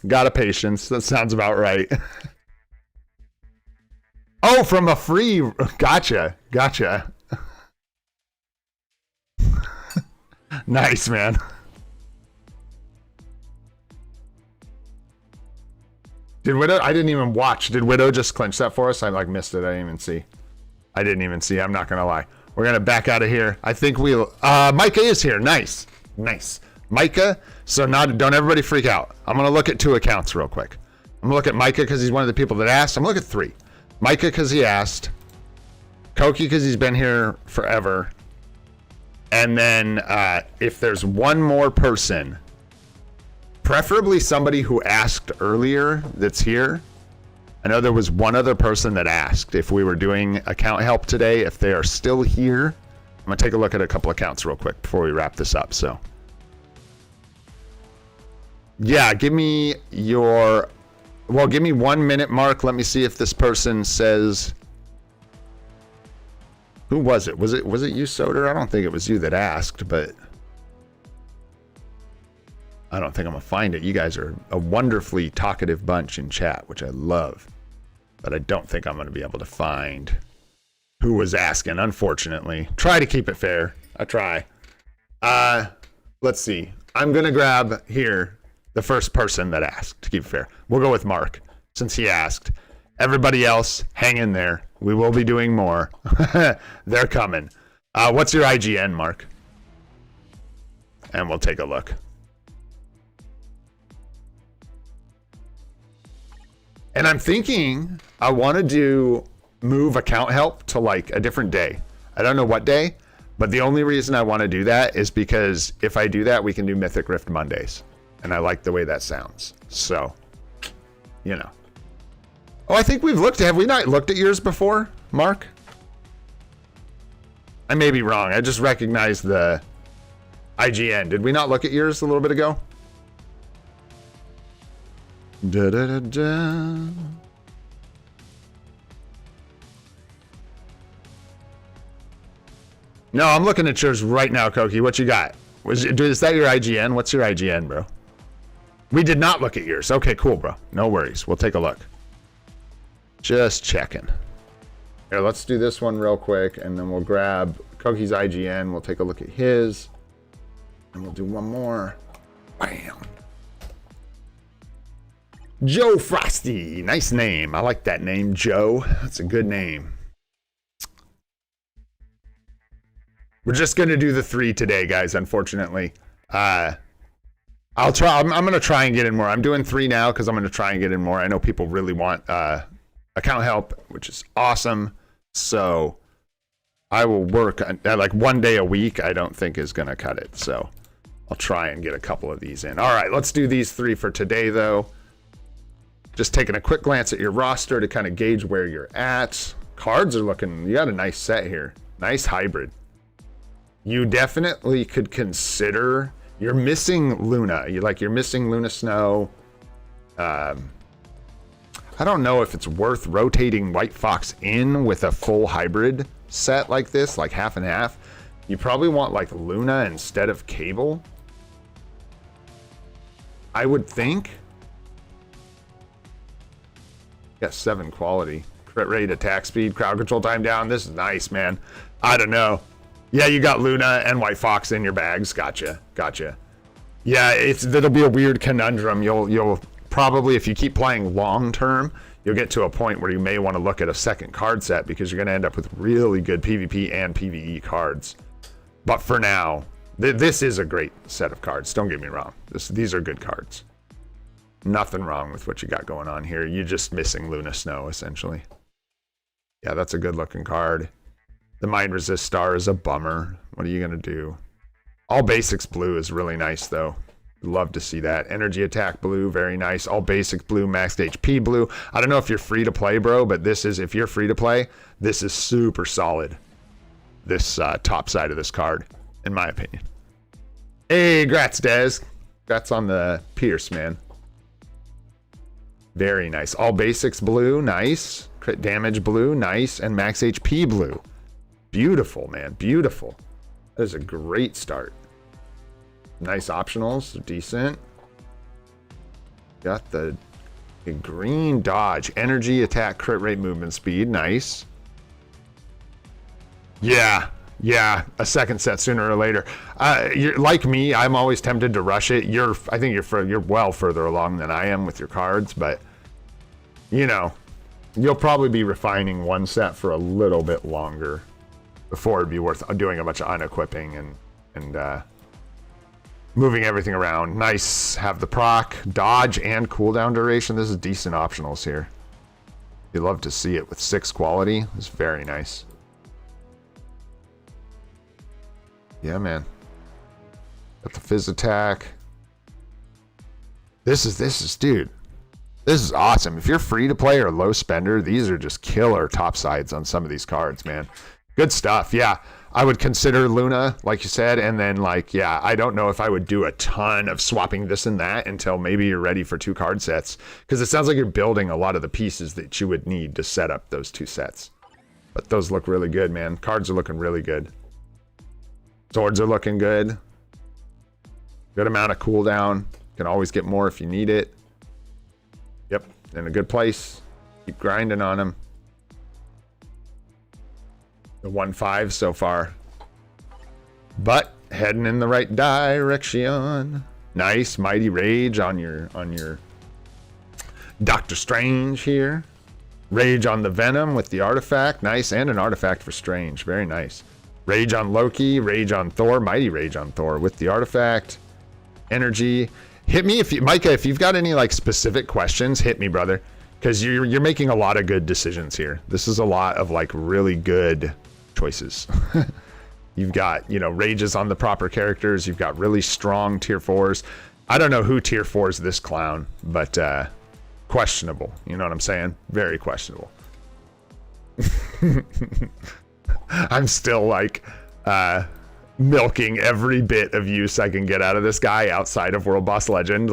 Got a patience. That sounds about right. Oh, from a free. Gotcha. Gotcha. Nice, man. Did Widow? I didn't even watch. Did Widow just clinch that for us? I like missed it. I didn't even see. I didn't even see. I'm not gonna lie. We're gonna back out of here. I think we'll. Micah is here. Nice, nice. Micah. So not. Don't everybody freak out. I'm gonna look at 2 accounts real quick. I'm gonna look at Micah because he's one of the people that asked. I'm gonna look at 3. Micah because he asked. Koki because he's been here forever. And then if there's one more person, preferably somebody who asked earlier that's here. I know there was one other person that asked if we were doing account help today. If they are still here, I'm going to take a look at a couple accounts real quick before we wrap this up. So, yeah, give me your... Well, give me 1 minute, Mark. Let me see if this person says... Who was it? Was it you, Soder? I don't think it was you that asked, but... I don't think I'm going to find it. You guys are a wonderfully talkative bunch in chat, which I love. But I don't think I'm going to be able to find who was asking, unfortunately. Try to keep it fair. I try. Let's see. I'm going to grab here the first person that asked, to keep it fair. We'll go with Mark, since he asked. Everybody else, hang in there. We will be doing more. They're coming. What's your IGN, Mark? And we'll take a look. And I'm thinking I want to move account help to like a different day. I don't know what day, but the only reason I want to do that is because if I do that, we can do Mythic Rift Mondays. And I like the way that sounds. So, you know. Oh, I think we've looked. Have we not looked at yours before, Mark? I may be wrong. I just recognized the IGN. Did we not look at yours a little bit ago? Da, da, da, da. No, I'm looking at yours right now, Koki. What you got? Is that your IGN? What's your IGN, bro? We did not look at yours. Okay, cool, bro. No worries. We'll take a look. Just checking. Here, let's do this one real quick, and then we'll grab Koki's IGN. We'll take a look at his, and we'll do one more. Bam. Joe Frosty. Nice name. I like that name, Joe. That's a good name. We're just going to do the 3 today, guys, unfortunately. I'll try. I'm going to try and get in more. I'm doing 3 now because I'm going to try and get in more. I know people really want account help, which is awesome. So I will work at like 1 day a week. I don't think is going to cut it. So I'll try and get a couple of these in. All right, let's do these 3 for today, though. Just taking a quick glance at your roster to kind of gauge where you're at. Cards are looking, you got a nice set here. Nice hybrid. You definitely could consider, you're missing Luna. You're missing Luna Snow. I don't know if it's worth rotating White Fox in with a full hybrid set like this, like half and half. You probably want like Luna instead of Cable, I would think. Got 7 quality. Crit rate, attack speed, crowd control time down. This is nice, man. I don't know. Yeah, you got Luna and White Fox in your bags. Gotcha. Yeah, it'll be a weird conundrum. You'll probably, if you keep playing long term, you'll get to a point where you may want to look at a second card set because you're going to end up with really good PvP and PvE cards. But for now, this is a great set of cards. Don't get me wrong. These are good cards. Nothing wrong with what you got going on here. You're just missing Luna Snow, essentially. Yeah, that's a good looking card. The Mind Resist Star is a bummer. What are you going to do? All Basics Blue is really nice, though. Love to see that. Energy Attack Blue, very nice. All Basic Blue, Maxed HP Blue. I don't know if you're free to play, bro, but if you're free to play, this is super solid. This top side of this card, in my opinion. Hey, grats, Dez. Grats on the Pierce, man. Very nice. All Basics Blue, nice. Crit Damage Blue, nice. And Max HP Blue. Beautiful, man. Beautiful. That is a great start. Nice optionals. Decent. Got the green dodge. Energy, attack, crit rate, movement speed. Nice. Yeah. A second set sooner or later. You're like me. I'm always tempted to rush it. I think you're well further along than I am with your cards, but you know, you'll probably be refining one set for a little bit longer before it'd be worth doing a bunch of unequipping and moving everything around. Nice. Have the proc, dodge, and cooldown duration. This is decent optionals here. You'd love to see it with 6 quality. It's very nice. Yeah, man. Got the Fizz attack. This is, dude. This is awesome. If you're free to play or low spender, these are just killer top sides on some of these cards, man. Good stuff. Yeah, I would consider Luna, like you said, and then yeah, I don't know if I would do a ton of swapping this and that until maybe you're ready for 2 card sets, because it sounds like you're building a lot of the pieces that you would need to set up those 2 sets. But those look really good, man. Cards are looking really good. Swords are looking good. Good amount of cooldown. Can always get more if you need it. Yep, in a good place. Keep grinding on them. The 1-5 so far. But heading in the right direction. Nice Mighty Rage on your Doctor Strange here. Rage on the Venom with the artifact. Nice, and an artifact for Strange. Very nice. Rage on Loki, Rage on Thor, Mighty Rage on Thor with the artifact. Energy. Hit me if you, Micah, if you've got any specific questions, hit me, brother. Because you're making a lot of good decisions here. This is a lot of really good choices. You've got, rages on the proper characters. You've got really strong tier 4s. I don't know who tier 4s this clown, but questionable. You know what I'm saying? Very questionable. I'm still milking every bit of use I can get out of this guy outside of World Boss Legend.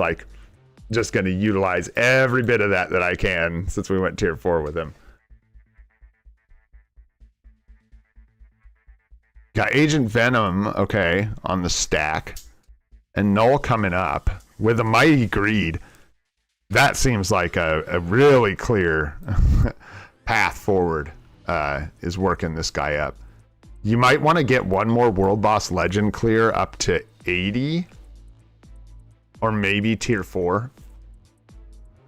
Just going to utilize every bit of that I can since we went tier 4 with him. Got Agent Venom, okay, on the stack. And Null coming up with a Mighty Greed. That seems like a really clear path forward. Is working this guy up. You might want to get one more World Boss Legend clear up to 80 or maybe tier 4,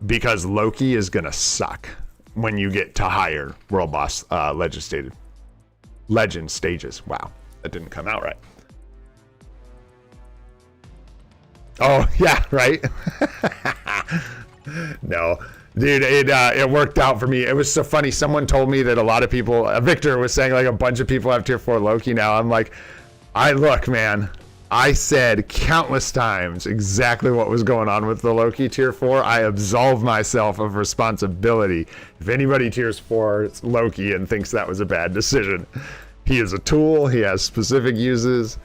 because Loki is gonna suck when you get to higher World Boss Legend stages. Wow, that didn't come out right. Oh yeah, right. No. Dude, it worked out for me. It was so funny. Someone told me that a lot of people, Victor was saying a bunch of people have tier 4 Loki now. I'm like, look, man, I said countless times exactly what was going on with the Loki tier 4. I absolve myself of responsibility. If anybody tiers 4 Loki and thinks that was a bad decision, he is a tool. He has specific uses.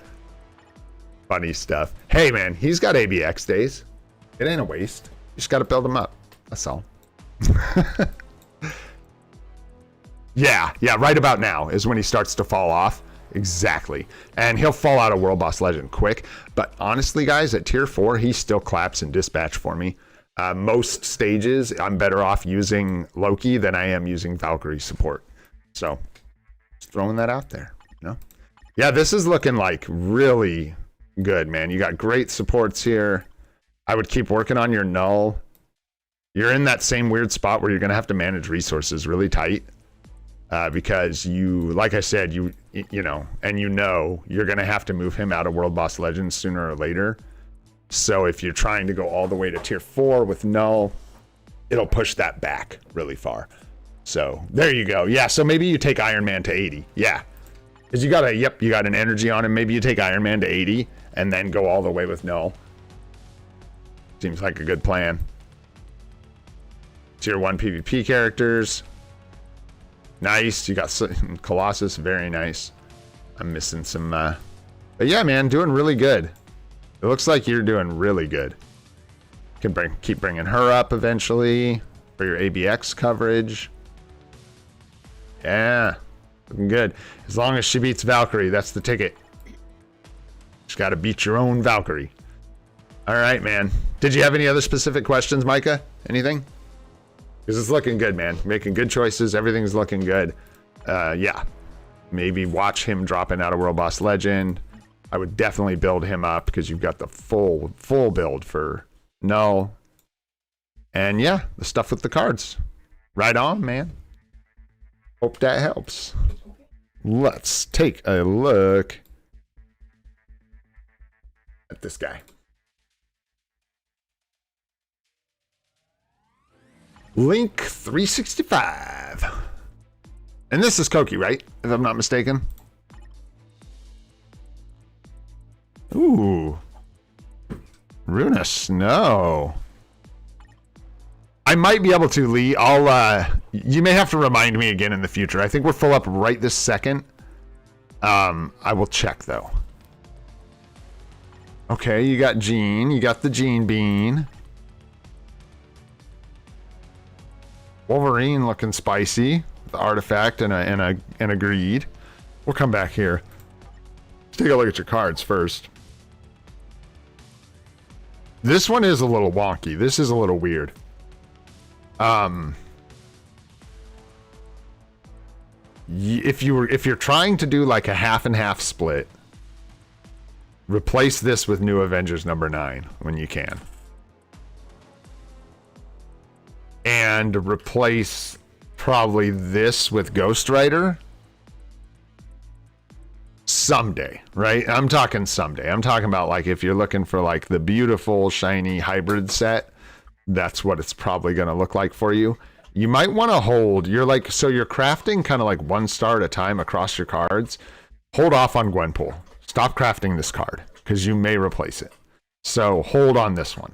Funny stuff. Hey, man, he's got ABX days. It ain't a waste. You just got to build him up. That's all. Yeah, right about now is when he starts to fall off. Exactly. And he'll fall out of World Boss Legend quick. But honestly, guys, at tier 4, he still claps in dispatch for me. Most stages, I'm better off using Loki than I am using Valkyrie support. So, just throwing that out there. You know? Yeah, this is looking like really good, man. You got great supports here. I would keep working on your null. You're in that same weird spot where you're going to have to manage resources really tight. Because you, like I said, you know, and you know, you're going to have to move him out of World Boss Legends sooner or later. So if you're trying to go all the way to tier 4 with null, it'll push that back really far. So there you go. Yeah, so maybe you take Iron Man to 80. Yeah. Because you got an energy on him. Maybe you take Iron Man to 80 and then go all the way with null. Seems like a good plan. Tier 1 PvP characters. Nice. You got Colossus. Very nice. I'm missing some. But yeah, man, doing really good. It looks like you're doing really good. Can keep bringing her up eventually for your ABX coverage. Yeah, looking good. As long as she beats Valkyrie, that's the ticket. Just got to beat your own Valkyrie. All right, man. Did you have any other specific questions, Micah? Anything? Because it's looking good, man. Making good choices. Everything's looking good. Yeah. Maybe watch him dropping out of World Boss Legend. I would definitely build him up because you've got the full build for null. And yeah, the stuff with the cards. Right on, man. Hope that helps. Let's take a look at this guy. Link 365. And this is Koki, right? If I'm not mistaken. Ooh. Runa Snow. I might be able to, Lee. You may have to remind me again in the future. I think we're full up right this second. I will check though. Okay, you got Gene. You got the Gene Bean. Wolverine looking spicy. The artifact and a greed. We'll come back here. Let's take a look at your cards first. This one is a little wonky. This is a little weird. If you're trying to do like a half and half split, replace this with New Avengers number 9 when you can. And replace probably this with Ghost Rider someday, right? I'm talking someday. I'm talking about like if you're looking for like the beautiful shiny hybrid set, that's what it's probably going to look like for you. You might want to hold. You're like, so you're crafting kind of like 1 star at a time across your cards. Hold off on Gwenpool. Stop crafting this card because you may replace it. So hold on this one.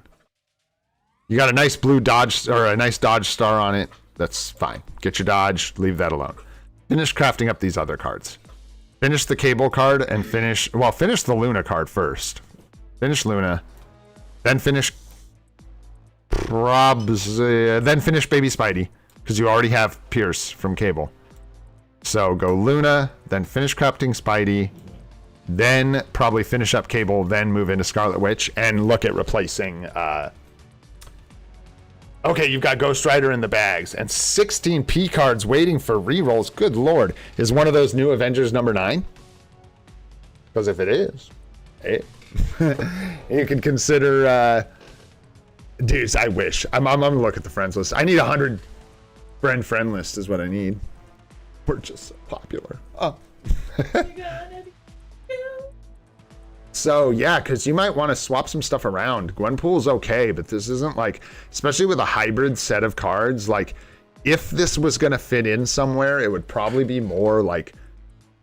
You got a nice blue dodge or a nice dodge star on it. That's fine. Get your dodge. Leave that alone. Finish crafting up these other cards. Finish the Cable card and finish the Luna card first. Finish Luna. Then finish then finish Baby Spidey because you already have Pierce from Cable. So go Luna, then finish crafting Spidey, then probably finish up Cable, then move into Scarlet Witch and look at replacing okay, you've got Ghost Rider in the bags and 16 P cards waiting for rerolls. Good lord. Is one of those New Avengers number 9? Because if it is, hey, you can consider dudes, I wish. I'm gonna look at the friends list. I need 100 friend list is what I need. We're just so popular. Oh. So yeah, because you might want to swap some stuff around. Gwenpool's okay, but this isn't like, especially with a hybrid set of cards, like if this was going to fit in somewhere, it would probably be more like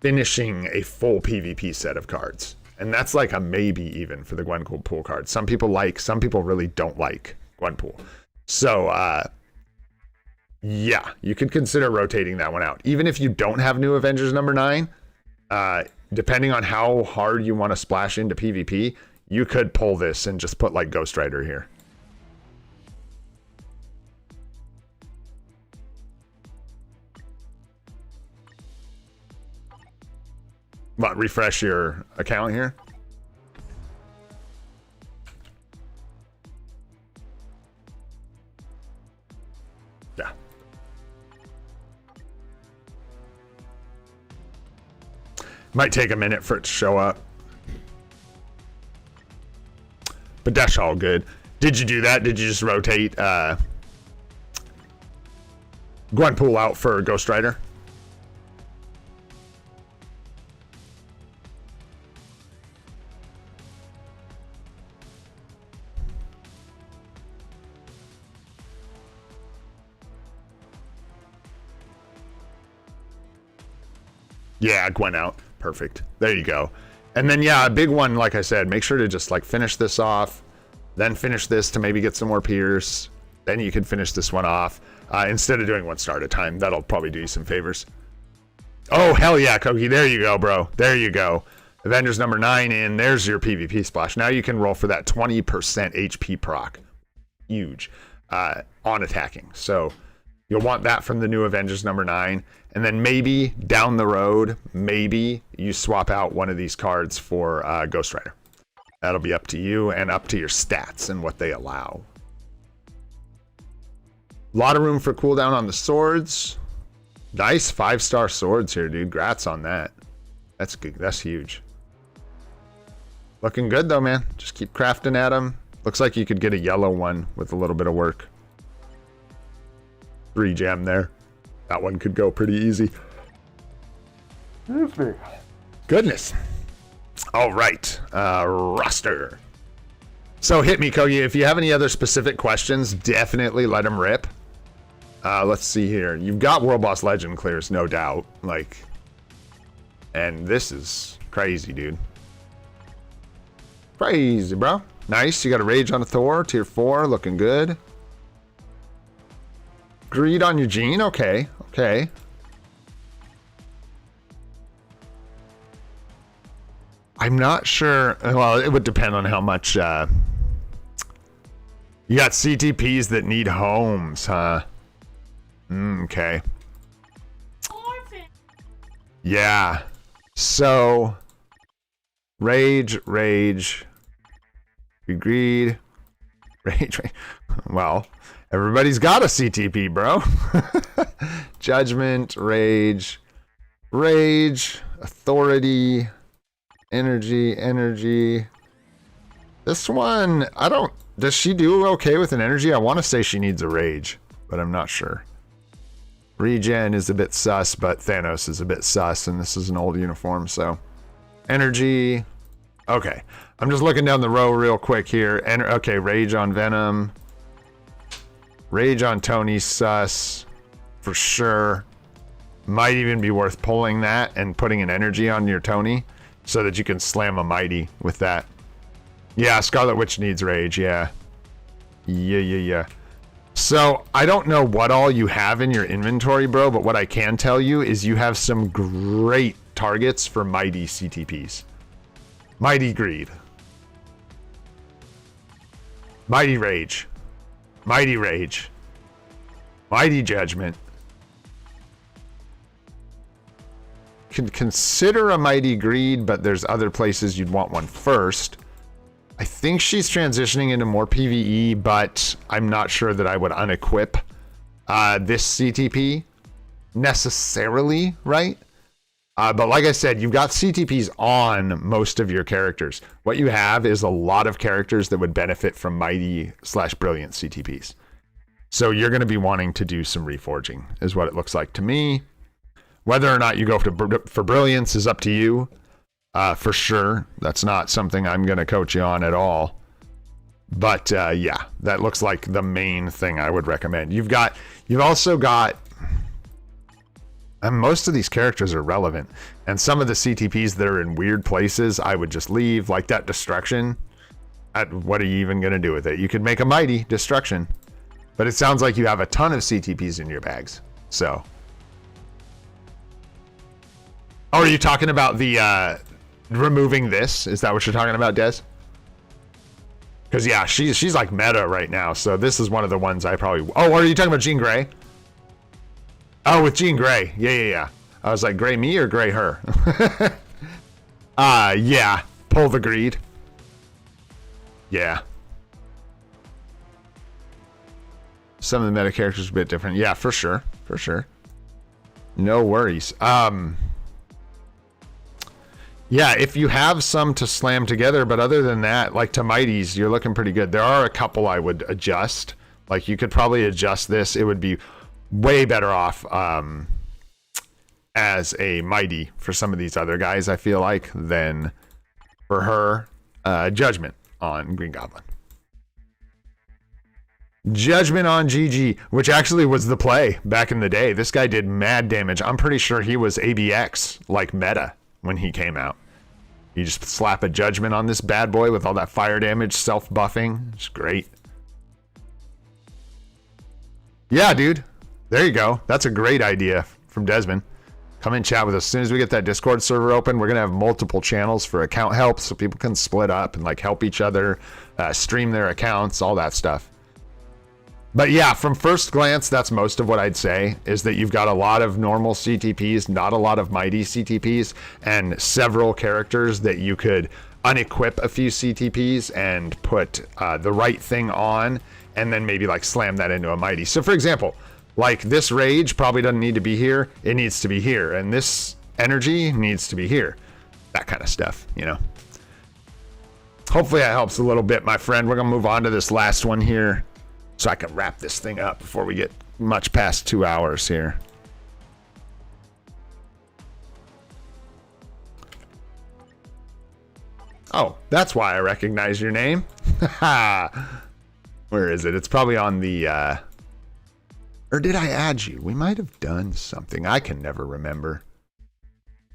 finishing a full PvP set of cards And that's like a maybe even for the Gwenpool card. Some people really don't like Gwenpool. So, yeah, you could consider rotating that one out. Even if you don't have New Avengers number 9, depending on how hard you want to splash into PvP, you could pull this and just put like Ghost Rider here. What, refresh your account here? Yeah. Might take a minute for it to show up. But that's all good. Did you do that? Did you just rotate Gwenpool out for Ghost Rider? Yeah, Gwen out. Perfect. There you go. And then, yeah, a big one, like I said, make sure to just like finish this off, then finish this to maybe get some more Pierce. Then you can finish this one off instead of doing 1 star at a time. That'll probably do you some favors. Oh, hell yeah, Koki. There you go, bro. There you go. Avengers number 9 in. There's your PvP splash. Now you can roll for that 20% HP proc. Huge on attacking. So you'll want that from the new Avengers number 9. And then maybe down the road, maybe you swap out one of these cards for Ghost Rider. That'll be up to you and up to your stats and what they allow. A lot of room for cooldown on the swords. Nice 5-star swords here, dude. Grats on that. That's good. That's huge. Looking good, though, man. Just keep crafting at them. Looks like you could get a yellow one with a little bit of work. 3 gem there. That one could go pretty easy. Goodness. All right. Roster. So hit me, Kogi. If you have any other specific questions, definitely let them rip. Let's see here. You've got World Boss Legend clears, no doubt. Like, and this is crazy, dude. Crazy, bro. Nice. You got a Rage on a Thor, tier 4, looking good. Greed on Eugene, okay, okay. I'm not sure. Well, it would depend on how much. You got CTPs that need homes, huh? Okay. Yeah. So, rage, greed, rage. Well, everybody's got a CTP, bro. Judgment, rage, authority, energy. This one, does she do okay with an energy? I want to say she needs a rage, but I'm not sure. Regen is a bit sus, but Thanos is a bit sus, and this is an old uniform, so. Energy. Okay. I'm just looking down the row real quick here. Okay, rage on Venom. Rage on Tony, sus. For sure. Might even be worth pulling that and putting an energy on your Tony so that you can slam a mighty with that. Yeah, Scarlet Witch needs rage, yeah. Yeah. So, I don't know what all you have in your inventory, bro, but what I can tell you is you have some great targets for mighty CTPs. Mighty Greed. Mighty Rage. Mighty Rage. Mighty Judgment. Can consider a Mighty Greed, but there's other places you'd want one first. I think she's transitioning into more PvE, but I'm not sure that I would unequip this CTP necessarily, right? But like I said, you've got CTPs on most of your characters. What you have is a lot of characters that would benefit from mighty/brilliant CTPs. So you're going to be wanting to do some reforging, is what it looks like to me. Whether or not you go for brilliance is up to you. For sure, that's not something I'm going to coach you on at all. But yeah, that looks like the main thing I would recommend. You've also got And most of these characters are relevant. And some of the CTPs that are in weird places, I would just leave, like that destruction. What are you even going to do with it? You could make a mighty destruction. But it sounds like you have a ton of CTPs in your bags. So. Oh, are you talking about the removing this? Is that what you're talking about, Des? Because, yeah, she's like meta right now. So this is one of the ones I probably... Oh, are you talking about Jean Grey? Oh, with Jean Grey. Yeah. I was like, Grey me or Grey her? Yeah. Pull the greed. Yeah. Some of the meta characters are a bit different. Yeah, for sure. For sure. No worries. Yeah, if you have some to slam together, but other than that, like to Mighties, you're looking pretty good. There are a couple I would adjust. Like you could probably adjust this. It would be way better off as a Mighty for some of these other guys, I feel like, than for her. Judgment on Green Goblin. Judgment on GG, which actually was the play back in the day. This guy did mad damage. I'm pretty sure he was ABX, like meta, when he came out. You just slap a Judgment on this bad boy with all that fire damage, self-buffing. It's great. Yeah, dude. There you go. That's a great idea from Desmond. Come and chat with us. As soon as we get that Discord server open, we're going to have multiple channels for account help so people can split up and like help each other, stream their accounts, all that stuff. But yeah, from first glance, that's most of what I'd say, is that you've got a lot of normal CTPs, not a lot of mighty CTPs, and several characters that you could unequip a few CTPs and put the right thing on, and then maybe like slam that into a mighty. So for example, like this rage probably doesn't need to be here, it needs to be here, and this energy needs to be here. That kind of stuff, you know. Hopefully that helps a little bit, my friend. We're gonna move on to this last one here, so I can wrap this thing up before we get much past 2 hours here. Oh, that's why I recognize your name. Where is it? It's probably on the, or did I add you? We might have done something. I can never remember.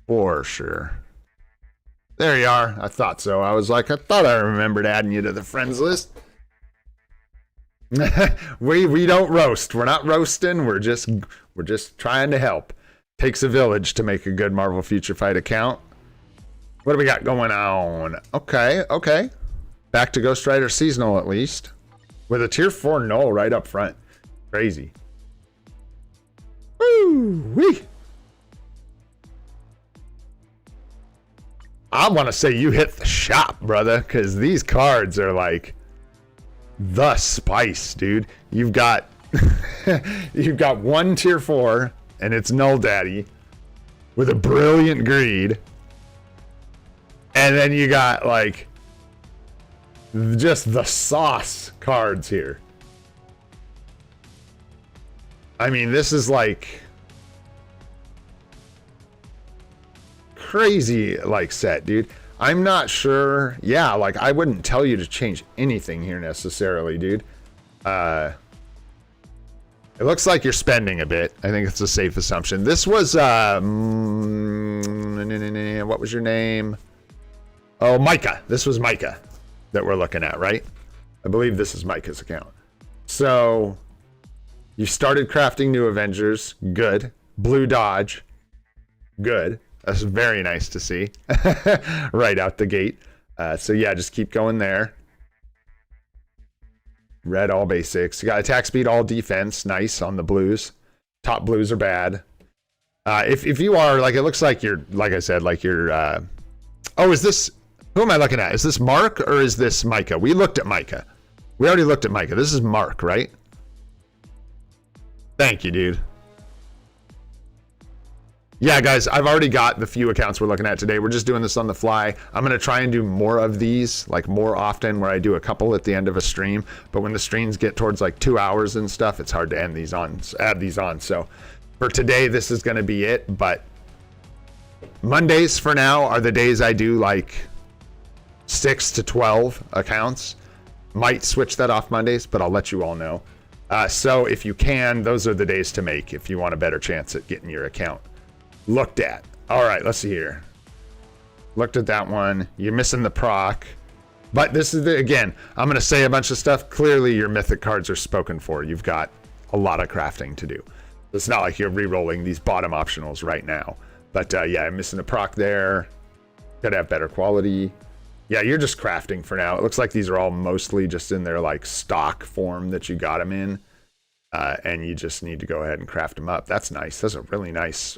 For sure. There you are. I thought so. I was like, I thought I remembered adding you to the friends list. we don't roast. We're not roasting. We're just trying to help. Takes a village to make a good Marvel Future Fight account. What do we got going on? Okay. Back to Ghost Rider seasonal at least, with a tier 4 null right up front. Crazy. Woo wee. I want to say you hit the shop, brother, because these cards are like the spice, dude. You've got you've got one tier 4 and it's Null Daddy with a brilliant greed, and then you got like just the sauce cards here. I mean, this is like crazy like set, dude. I'm not sure. Yeah, like I wouldn't tell you to change anything here necessarily, dude. It looks like you're spending a bit. I think it's a safe assumption. This was what was your name? Oh, Micah. This was Micah that we're looking at, right? I believe this is Micah's account. So you started crafting new Avengers. Good. Blue Dodge. Good. That's very nice to see. Right out the gate. So yeah, just keep going there. Red, all basics. You got attack speed, all defense. Nice on the blues. Top blues are bad. If you are, like, it looks like you're, like I said, like you're, oh, is this, who am I looking at? Is this Mark or is this Micah? We looked at Micah. We already looked at Micah. This is Mark, right? Thank you, dude. Yeah, guys, I've already got the few accounts we're looking at today. We're just doing this on the fly. I'm going to try and do more of these, like more often, where I do a couple at the end of a stream. But when the streams get towards like 2 hours and stuff, it's hard to add these on. So for today, this is going to be it. But Mondays for now are the days I do like 6 to 12 accounts. Might switch that off Mondays, but I'll let you all know. So if you can, those are the days to make if you want a better chance at getting your account looked at. All right, let's see here. Looked at that one. You're missing the proc. But this is the, again, I'm going to say a bunch of stuff. Clearly, your mythic cards are spoken for. You've got a lot of crafting to do. It's not like you're re-rolling these bottom optionals right now. But yeah, I'm missing the proc there. Could have better quality. Yeah, you're just crafting for now. It looks like these are all mostly just in their like stock form that you got them in. And you just need to go ahead and craft them up. That's nice. That's a really nice,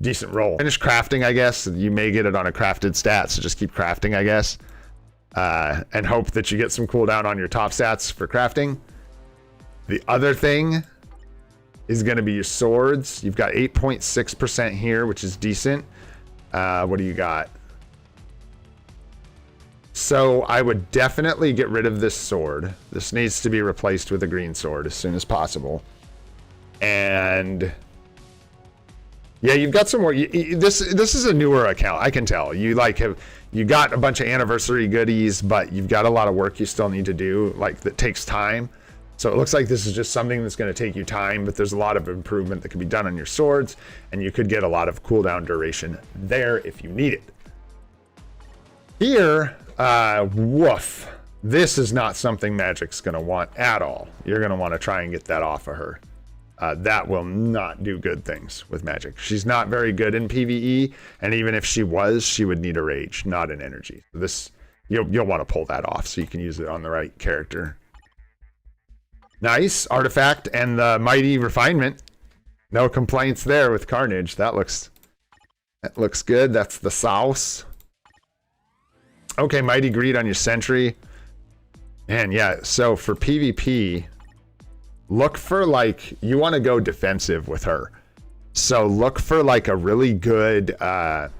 decent roll. Finish crafting, I guess. You may get it on a crafted stat, so just keep crafting, I guess. And hope that you get some cooldown on your top stats for crafting. The other thing is going to be your swords. You've got 8.6% here, which is decent. What do you got? So I would definitely get rid of this sword. This needs to be replaced with a green sword as soon as possible. And yeah, you've got some more. This is a newer account. I can tell. You got a bunch of anniversary goodies, but you've got a lot of work you still need to do, like that takes time. So it looks like this is just something that's going to take you time, but there's a lot of improvement that can be done on your swords, and you could get a lot of cooldown duration there if you need it. Here, woof. This is not something Magic's going to want at all. You're going to want to try and get that off of her. That will not do good things with Magic. She's not very good in PvE, and even if she was, she would need a rage, not an energy. This you'll want to pull that off so you can use it on the right character. Nice artifact and the mighty refinement. No complaints there with Carnage. That looks good. That's the sauce. Okay, mighty greed on your sentry. And yeah, so for PvP, look for like, you want to go defensive with her. So look for like a really good guard,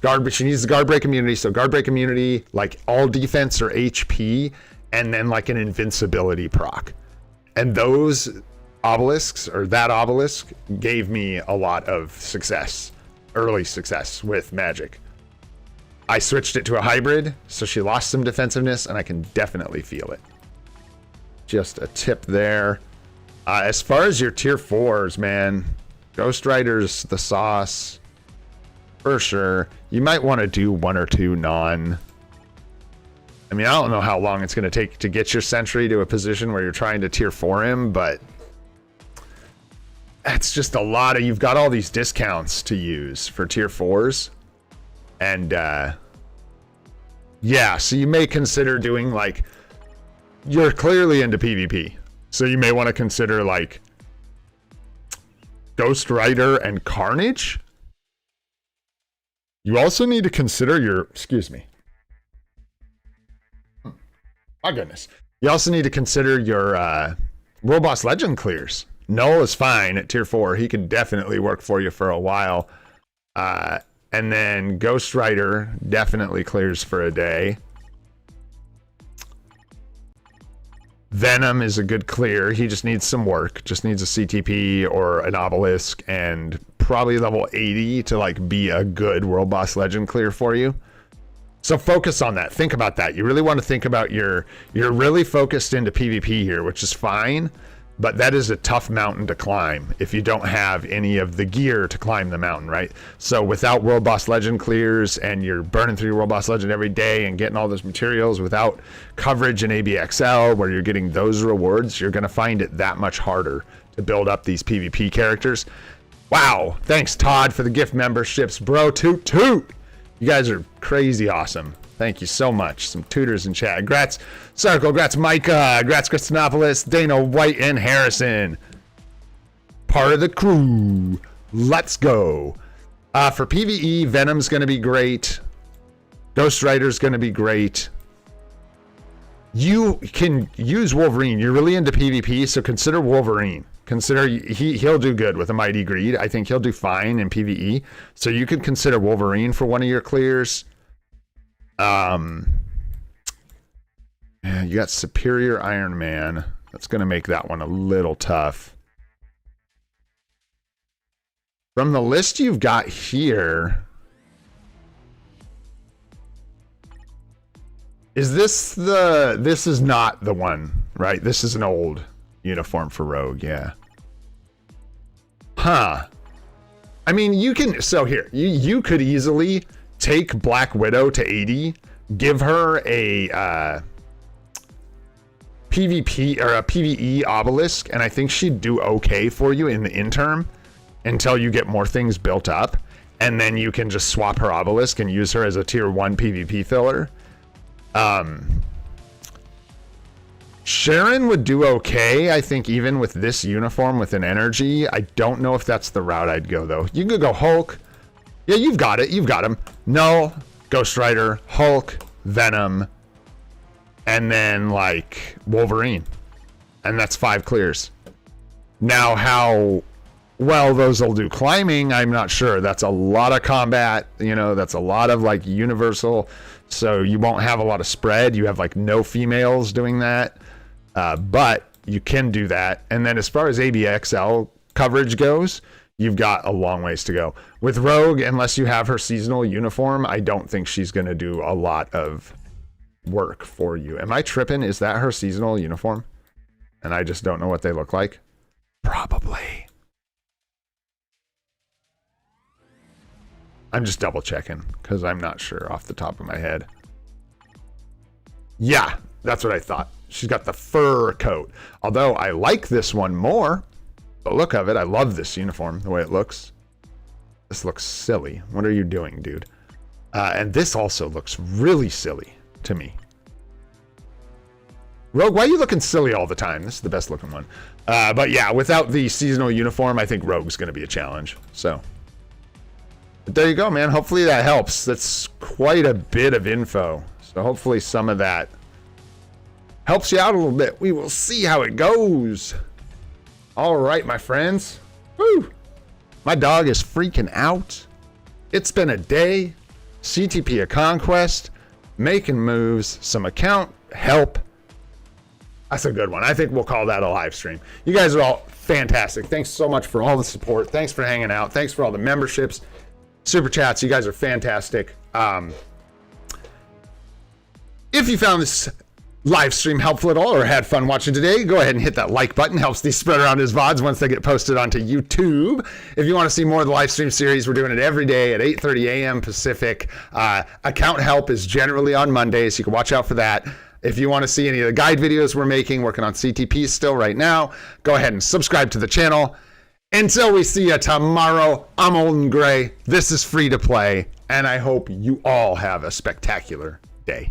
but she needs the guard break immunity. So guard break immunity, like all defense or HP, and then like an invincibility proc. And those obelisks, or that obelisk, gave me a lot of success, early success with Magic. I switched it to a hybrid, so she lost some defensiveness, and I can definitely feel it. Just a tip there. As far as your tier 4s, man, Ghost Rider's the sauce, for sure. You might want to do 1 or 2 non. I mean, I don't know how long it's going to take to get your sentry to a position where you're trying to tier 4 him, but that's just a lot of, you've got all these discounts to use for tier 4s. And yeah, so you may consider doing like, you're clearly into PvP. So you may want to consider like Ghost Rider and Carnage. You also need to consider your, excuse me. My goodness. You also need to consider your World Boss Legend clears. Null is fine at tier 4. He can definitely work for you for a while. And then Ghost Rider definitely clears for a day. Venom is a good clear. He just needs some work. Just needs a CTP or an obelisk and probably level 80 to like be a good World Boss Legend clear for you. So focus on that. Think about that. You really want to think about you're really focused into PvP here, which is fine, but that is a tough mountain to climb if you don't have any of the gear to climb the mountain, right? So without World Boss Legend clears and you're burning through World Boss Legend every day and getting all those materials without coverage in ABXL where you're getting those rewards, you're going to find it that much harder to build up these PvP characters. Wow. Thanks, Todd, for the gift memberships, bro. Toot toot. You guys are crazy awesome. Thank you so much. Some tutors in chat. Grats, Circle. Grats, Micah. Grats, Christinopolis, Dana White, and Harrison. Part of the crew. Let's go. For PvE, Venom's going to be great. Ghost Rider's going to be great. You can use Wolverine. You're really into PvP, so consider Wolverine. Consider he'll do good with a Mighty Greed. I think he'll do fine in PvE. So you could consider Wolverine for one of your clears. Yeah, you got Superior Iron Man. That's going to make that one a little tough. From the list you've got here, is this the... This is not the one, right? This is an old uniform for Rogue, yeah. Huh. I mean, you can, so here, you could easily take Black Widow to 80, give her a PvP or a PvE obelisk, and I think she'd do okay for you in the interim until you get more things built up, and then you can just swap her obelisk and use her as a tier 1 PvP filler. Sharon would do okay, I think, even with this uniform with an energy. I don't know if that's the route I'd go, though. You could go Hulk. Yeah, you've got it. You've got him. Null, Ghost Rider, Hulk, Venom, and then, like, Wolverine. And that's 5 clears. Now, how well those will do climbing, I'm not sure. That's a lot of combat. You know, that's a lot of, like, universal. So you won't have a lot of spread. You have, like, no females doing that. But you can do that. And then as far as ABXL coverage goes, you've got a long ways to go. With Rogue, unless you have her seasonal uniform, I don't think she's going to do a lot of work for you. Am I tripping? Is that her seasonal uniform? And I just don't know what they look like? Probably. I'm just double checking because I'm not sure off the top of my head. Yeah, that's what I thought. She's got the fur coat. Although I like this one more. The look of it, I love this uniform, the way it looks. This looks silly. What are you doing, dude? And this also looks really silly to me. Rogue, why are you looking silly all the time? This is the best looking one. But yeah, without the seasonal uniform, I think Rogue's going to be a challenge. So, but there you go, man. Hopefully that helps. That's quite a bit of info. So hopefully some of that helps you out a little bit. We will see how it goes. All right, my friends. Woo! My dog is freaking out. It's been a day. CTP a conquest. Making moves. Some account help. That's a good one. I think we'll call that a live stream. You guys are all fantastic. Thanks so much for all the support. Thanks for hanging out. Thanks for all the memberships, super chats. You guys are fantastic. If you found this live stream helpful at all or had fun watching today, go ahead and hit that like button. Helps these spread around his VODs once they get posted onto YouTube. If you want to see more of the live stream series, we're doing it every day at 8:30 a.m. Pacific. Account help is generally on Mondays, so you can watch out for that. If you want to see any of the guide videos we're making, working on CTP still right now, go ahead and subscribe to the channel. Until we see you tomorrow, I'm Old and Gray. This is Free to Play, and I hope you all have a spectacular day.